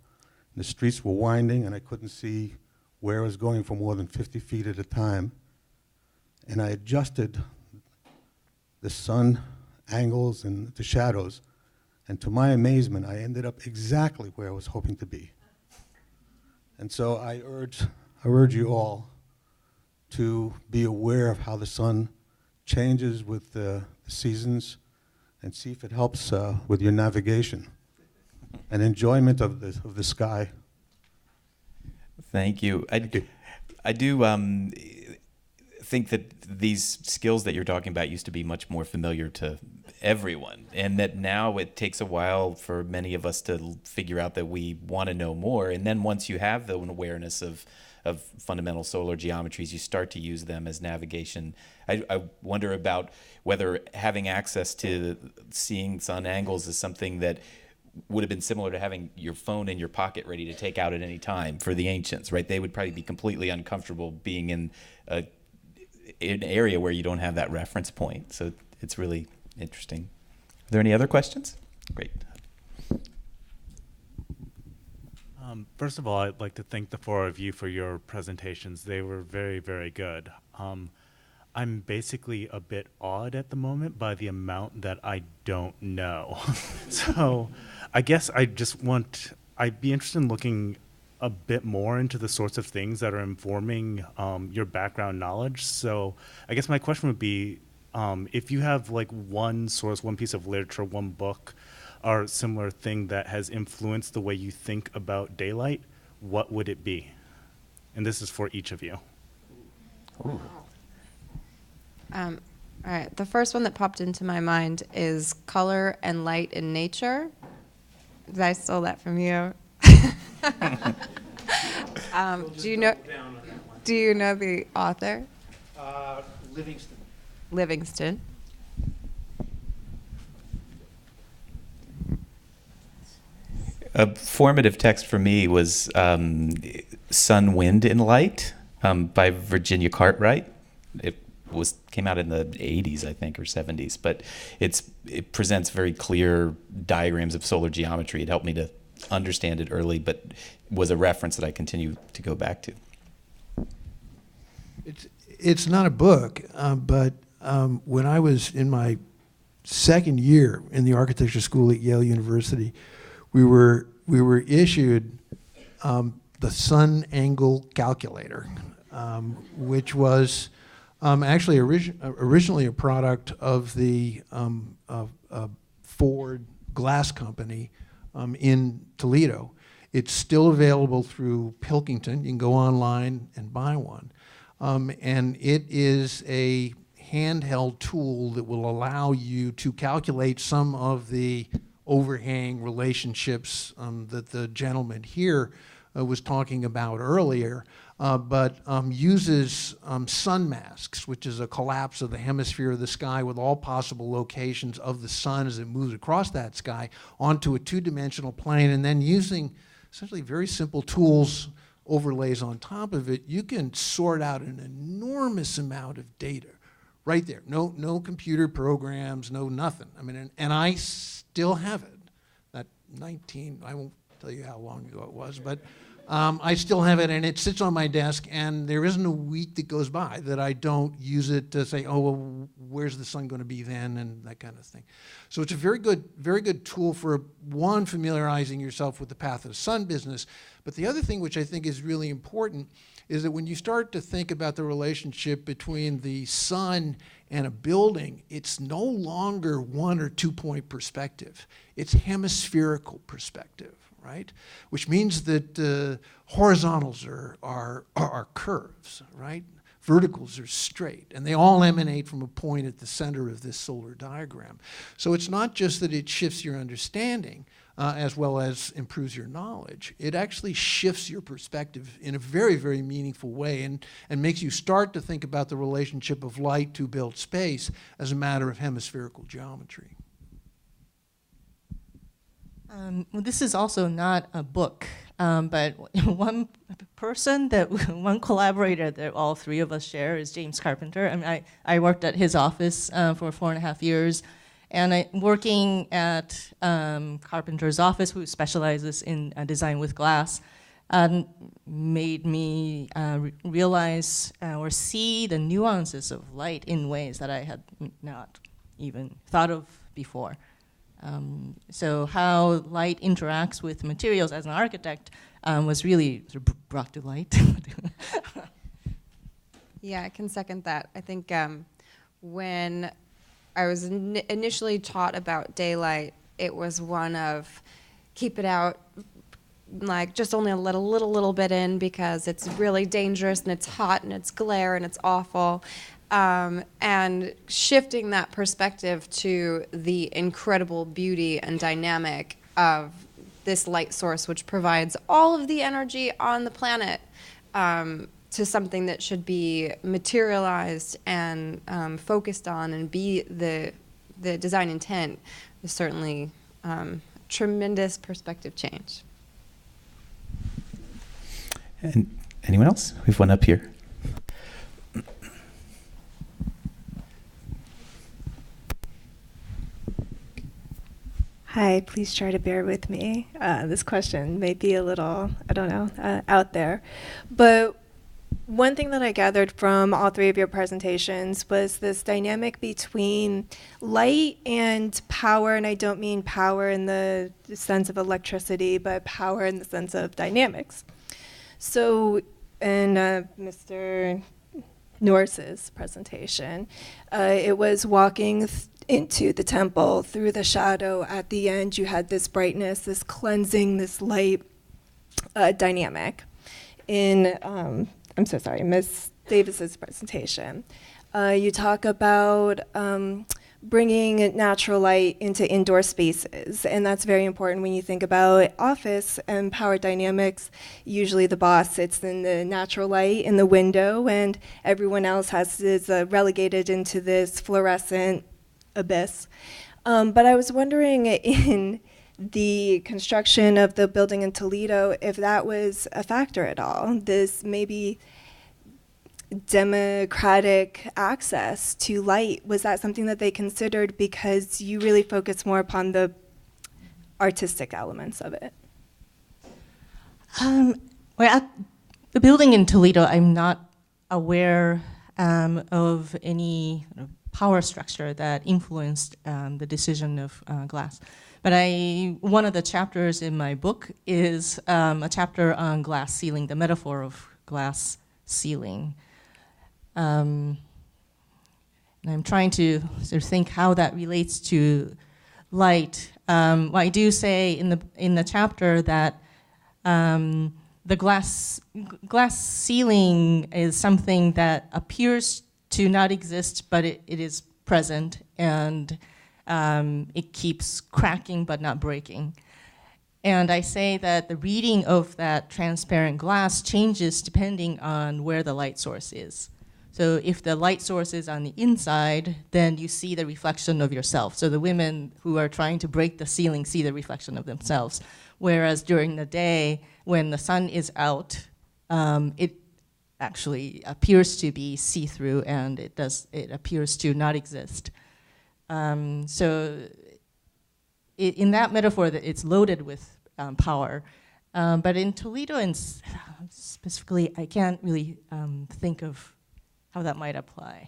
And the streets were winding, and I couldn't see where I was going for more than 50 feet at a time. And I adjusted the sun angles and the shadows, and to my amazement, I ended up exactly where I was hoping to be. And so I urge you all to be aware of how the sun changes with the seasons, and see if it helps with your navigation and enjoyment of the sky. Thank you. I do think that these skills that you're talking about used to be much more familiar to everyone, and that now it takes a while for many of us to figure out that we want to know more. And then once you have the awareness of fundamental solar geometries, you start to use them as navigation. I wonder about whether having access to seeing sun angles is something that would have been similar to having your phone in your pocket ready to take out at any time for the ancients, right? They would probably be completely uncomfortable being in an area where you don't have that reference point. So it's really interesting. Are there any other questions? Great. First of all, I'd like to thank the four of you for your presentations. They were very, very good. I'm basically a bit awed at the moment by the amount that I don't know. So I guess I'd be interested in looking a bit more into the sorts of things that are informing your background knowledge. So I guess my question would be, if you have like one source, one piece of literature, one book, or similar thing that has influenced the way you think about daylight, what would it be? And this is for each of you. Ooh. All right, the first one that popped into my mind is color and light in nature. I stole that from you. Do you know the author? Livingston. Livingston. A formative text for me was Sun, Wind, and Light by Virginia Cartwright. It came out in the 80s, I think, or 70s, but it presents very clear diagrams of solar geometry. It helped me to understand it early, but was a reference that I continue to go back to. It's not a book, but when I was in my second year in the architecture school at Yale University, we were issued the sun angle calculator, which was actually originally a product of the Ford Glass Company in Toledo. It's still available through Pilkington. You can go online and buy one. And it is a handheld tool that will allow you to calculate some of the overhang relationships that the gentleman here was talking about earlier, but uses sun masks, which is a collapse of the hemisphere of the sky with all possible locations of the sun as it moves across that sky onto a two-dimensional plane, and then using essentially very simple tools, overlays on top of it, you can sort out an enormous amount of data right there. No computer programs, no nothing. I mean, and I still have it. That 19, I won't tell you how long ago it was, but I still have it, and it sits on my desk, and there isn't a week that goes by that I don't use it to say, oh, well, where's the sun going to be then, and that kind of thing. So it's a very good tool for, one, familiarizing yourself with the path of the sun business, but the other thing which I think is really important is that when you start to think about the relationship between the sun and a building, it's no longer 1 or 2 point perspective. It's hemispherical perspective, right? Which means that horizontals are curves, right? Verticals are straight, and they all emanate from a point at the center of this solar diagram. So it's not just that it shifts your understanding as well as improves your knowledge. It actually shifts your perspective in a very, very meaningful way and makes you start to think about the relationship of light to built space as a matter of hemispherical geometry. Well, this is also not a book, but one collaborator that all three of us share is James Carpenter. I mean, I worked at his office for 4.5 years, and working at Carpenter's office, who specializes in design with glass, made me realize or see the nuances of light in ways that I had not even thought of before. So how light interacts with materials as an architect was really sort of brought to light. Yeah, I can second that. I think when I was initially taught about daylight, it was one of keep it out, like just only let a little bit in because it's really dangerous and it's hot and it's glare and it's awful. And shifting that perspective to the incredible beauty and dynamic of this light source, which provides all of the energy on the planet, to something that should be materialized and focused on and be the design intent, is certainly tremendous perspective change. And anyone else? We have one up here. Hi, please try to bear with me. This question may be a little, I don't know, out there. But one thing that I gathered from all three of your presentations was this dynamic between light and power, and I don't mean power in the sense of electricity, but power in the sense of dynamics. So in Mr. Norris's presentation, it was walking into the temple through the shadow. At the end, you had this brightness, this cleansing, this light dynamic. In, I'm so sorry, Ms. Davis's presentation, you talk about bringing natural light into indoor spaces, and that's very important when you think about office and power dynamics. Usually the boss sits in the natural light in the window, and everyone else is relegated into this fluorescent abyss. But I was wondering in the construction of the building in Toledo if that was a factor at all, this maybe democratic access to light. Was that something that they considered because you really focus more upon the artistic elements of it? Well, at the building in Toledo, I'm not aware of any power structure that influenced the decision of glass. But one of the chapters in my book is a chapter on glass ceiling, the metaphor of glass ceiling. And I'm trying to sort of think how that relates to light. Well, I do say in the chapter that the glass ceiling is something that appears to not exist, but it is present, and it keeps cracking but not breaking. And I say that the reading of that transparent glass changes depending on where the light source is. So if the light source is on the inside, then you see the reflection of yourself. So the women who are trying to break the ceiling see the reflection of themselves. Whereas during the day, when the sun is out, it actually appears to be see-through, and it appears to not exist. So in that metaphor, that it's loaded with power. But in Toledo, and specifically, I can't really think of how that might apply.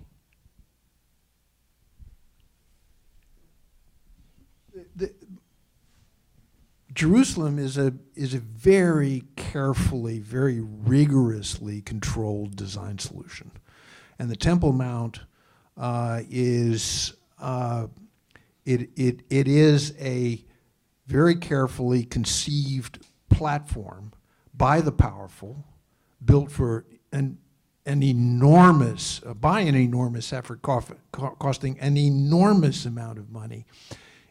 Jerusalem is a very carefully, very rigorously controlled design solution, and the Temple Mount is a very carefully conceived platform by the powerful, built for an enormous effort, costing an enormous amount of money,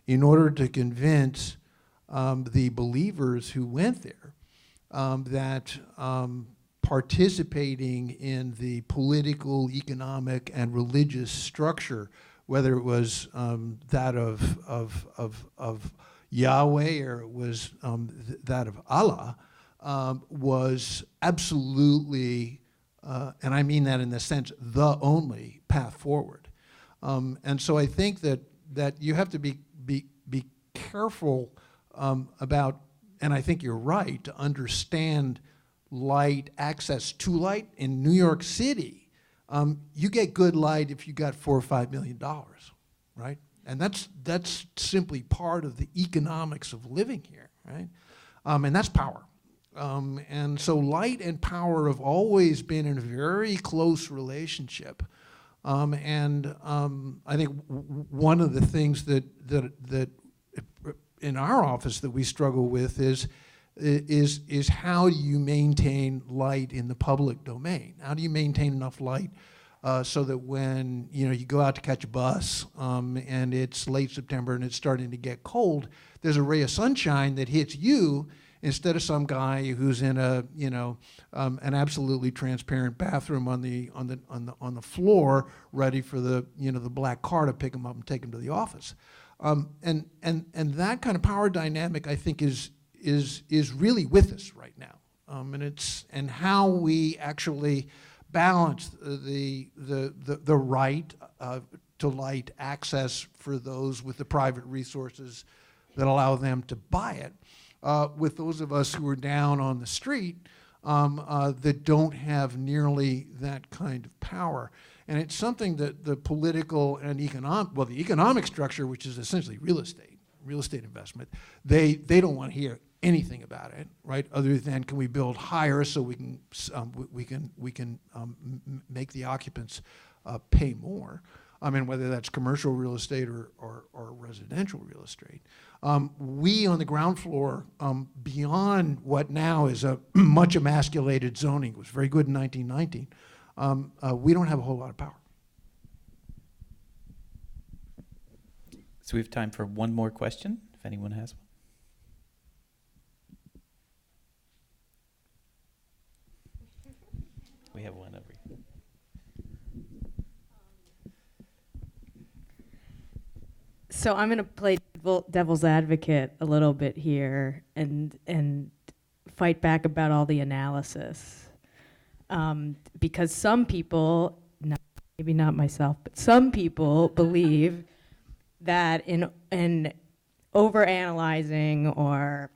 in order to convince the believers who went there that participating in the political, economic, and religious structure, whether it was that of Yahweh or it was that of Allah, was absolutely, and I mean that in the sense, the only path forward. And so I think that you have to be careful about, and I think you're right, to understand light, access to light. In New York City, you get good light if you got $4 or $5 million, right? And that's simply part of the economics of living here, right? And that's power. And so light and power have always been in a very close relationship. And I think one of the things that in our office that we struggle with is how do you maintain light in the public domain? How do you maintain enough light so that when you go out to catch a bus and it's late September and it's starting to get cold, there's a ray of sunshine that hits you instead of some guy who's in an absolutely transparent bathroom on the floor, ready for the black car to pick him up and take him to the office. And that kind of power dynamic, I think, is really with us right now. And how we actually balance the right to light access for those with the private resources that allow them to buy it, with those of us who are down on the street that don't have nearly that kind of power. And it's something that the political and the economic structure, which is essentially real estate investment, they don't want to hear anything about it, right? Other than, can we build higher so we can make the occupants pay more? I mean, whether that's commercial real estate or residential real estate. We on the ground floor, beyond what now is a much emasculated zoning, was very good in 1919. We don't have a whole lot of power. So we have time for one more question, if anyone has one. We have one over here. So I'm going to play devil's advocate a little bit here and fight back about all the analysis. Because some people, maybe not myself, but some people believe that in overanalyzing or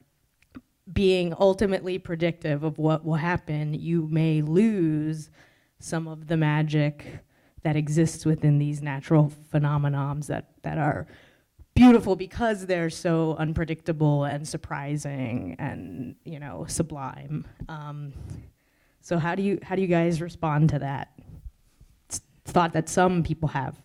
being ultimately predictive of what will happen, you may lose some of the magic that exists within these natural phenomenons that are beautiful because they're so unpredictable and surprising and, you know, sublime. So how do you guys respond to that? It's thought that some people have.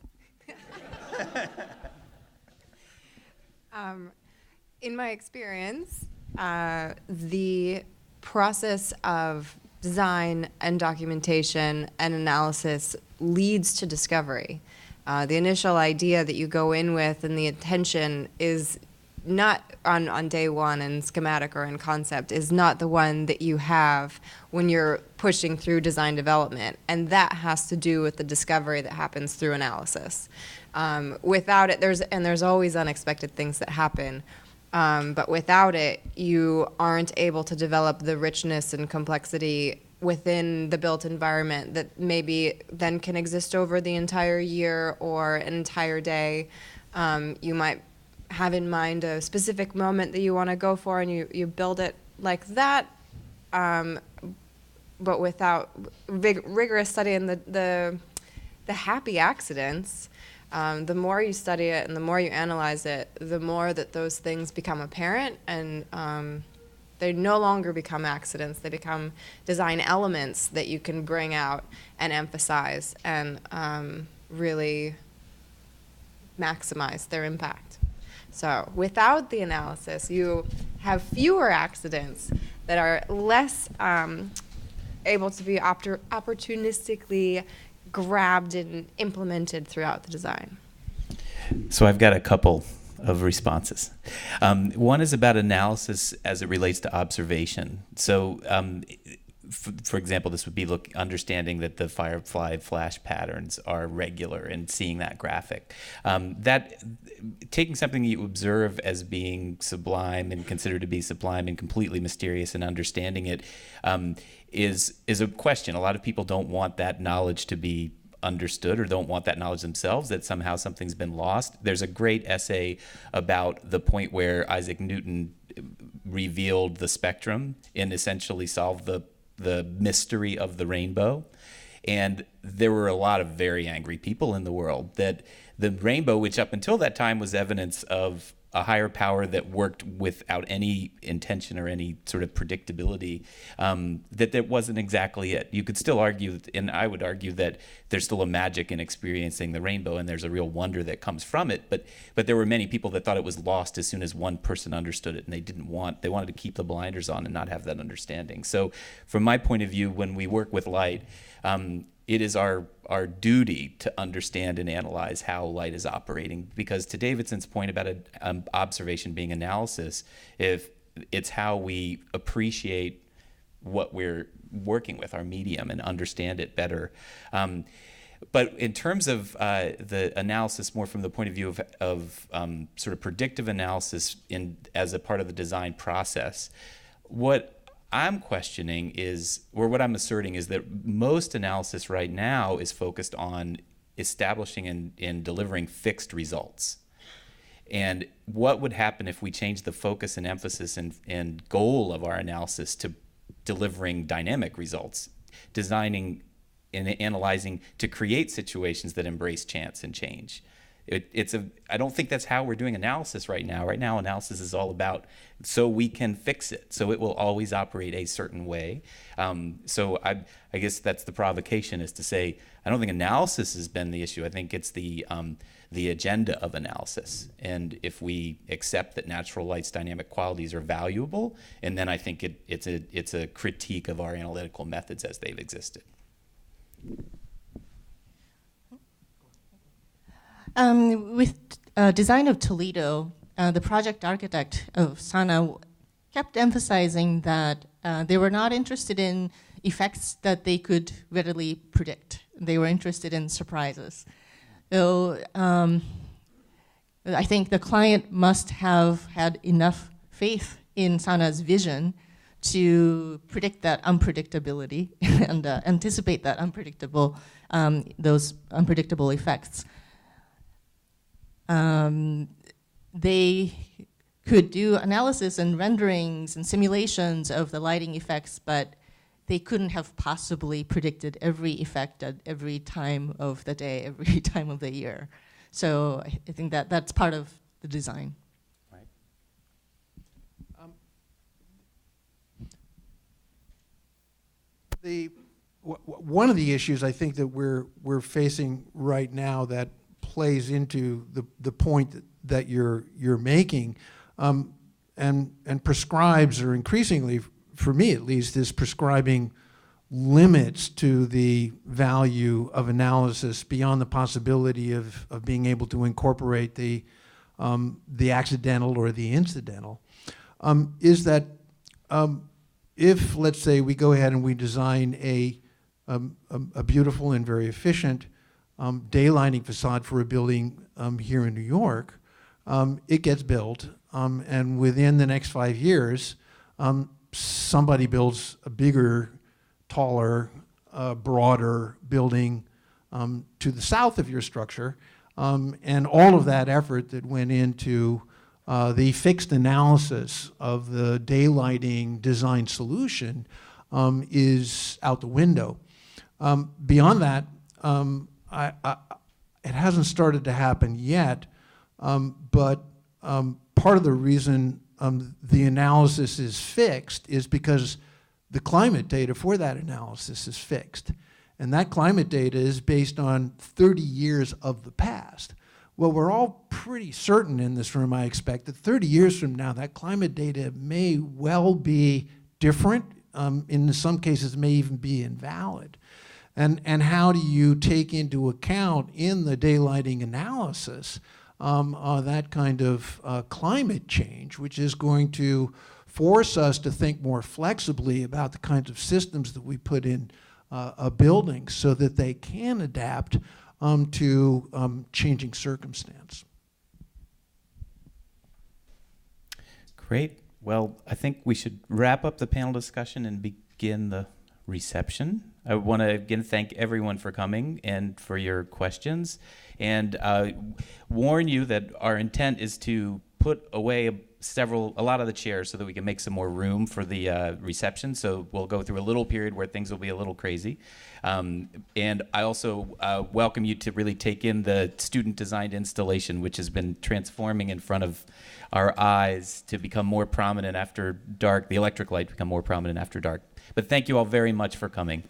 In my experience, the process of design and documentation and analysis leads to discovery. The initial idea that you go in with and the intention is not on day one in schematic or in concept is not the one that you have when you're pushing through design development. And that has to do with the discovery that happens through analysis. Without it, there's always unexpected things that happen. But without it, you aren't able to develop the richness and complexity within the built environment that maybe then can exist over the entire year or an entire day. You might have in mind a specific moment that you want to go for, and you build it like that, but without rigorous study and the happy accidents. The more you study it and the more you analyze it, the more that those things become apparent, and they no longer become accidents. They become design elements that you can bring out and emphasize and really maximize their impact. So without the analysis, you have fewer accidents that are less able to be opportunistically grabbed and implemented throughout the design. So I've got a couple of responses. One is about analysis as it relates to observation. So, for example, this would be understanding that the firefly flash patterns are regular and seeing that graphic. That taking something you observe as being sublime and considered to be sublime and completely mysterious and understanding it is a question. A lot of people don't want that knowledge to be understood or don't want that knowledge themselves, that somehow something's been lost. There's a great essay about the point where Isaac Newton revealed the spectrum and essentially solved the mystery of the rainbow. And there were a lot of very angry people in the world that the rainbow, which up until that time was evidence of a higher power that worked without any intention or any sort of predictability, that wasn't exactly it. You could still argue, and I would argue, that there's still a magic in experiencing the rainbow, and there's a real wonder that comes from it. But there were many people that thought it was lost as soon as one person understood it, and they wanted to keep the blinders on and not have that understanding. So from my point of view, when we work with light, it is our duty to understand and analyze how light is operating, because to Davidson's point about observation being analysis, if it's how we appreciate what we're working with, our medium, and understand it better. But in terms of the analysis, more from the point of view of sort of predictive analysis as a part of the design process, what I'm questioning is, or what I'm asserting is, that most analysis right now is focused on establishing and delivering fixed results. And what would happen if we change the focus and emphasis and goal of our analysis to delivering dynamic results, designing and analyzing to create situations that embrace chance and change? I don't think that's how we're doing analysis right now. Right now, analysis is all about so we can fix it, so it will always operate a certain way. So I guess that's the provocation, is to say, I don't think analysis has been the issue. I think it's the agenda of analysis. And if we accept that natural light's dynamic qualities are valuable, and then I think it's a critique of our analytical methods as they've existed. With design of Toledo, the project architect of Sana kept emphasizing that they were not interested in effects that they could readily predict. They were interested in surprises. So I think the client must have had enough faith in Sana's vision to predict that unpredictability and anticipate that those unpredictable effects. They could do analysis and renderings and simulations of the lighting effects, but they couldn't have possibly predicted every effect at every time of the day, every time of the year. So I think that that's part of the design. Right. One of the issues I think that we're facing right now that plays into the point that you're making, and prescribes, or increasingly, for me at least, is prescribing limits to the value of analysis beyond the possibility of being able to incorporate the accidental or the incidental. Is that if, let's say, we go ahead and we design a beautiful and very efficient daylighting facade for a building here in New York, it gets built, and within the next 5 years, somebody builds a bigger, taller, broader building to the south of your structure, and all of that effort that went into the fixed analysis of the daylighting design solution is out the window. Beyond that, it hasn't started to happen yet, but part of the reason the analysis is fixed is because the climate data for that analysis is fixed. And that climate data is based on 30 years of the past. Well, we're all pretty certain in this room, I expect, that 30 years from now, that climate data may well be different. In some cases, may even be invalid. And how do you take into account in the daylighting analysis that kind of climate change, which is going to force us to think more flexibly about the kinds of systems that we put in a building so that they can adapt to changing circumstance. Great. Well, I think we should wrap up the panel discussion and begin the reception. I want to again thank everyone for coming and for your questions, and warn you that our intent is to put away a lot of the chairs so that we can make some more room for the reception. So we'll go through a little period where things will be a little crazy. And I also welcome you to really take in the student-designed installation, which has been transforming in front of our eyes to become more prominent after dark, the electric light become more prominent after dark. But thank you all very much for coming.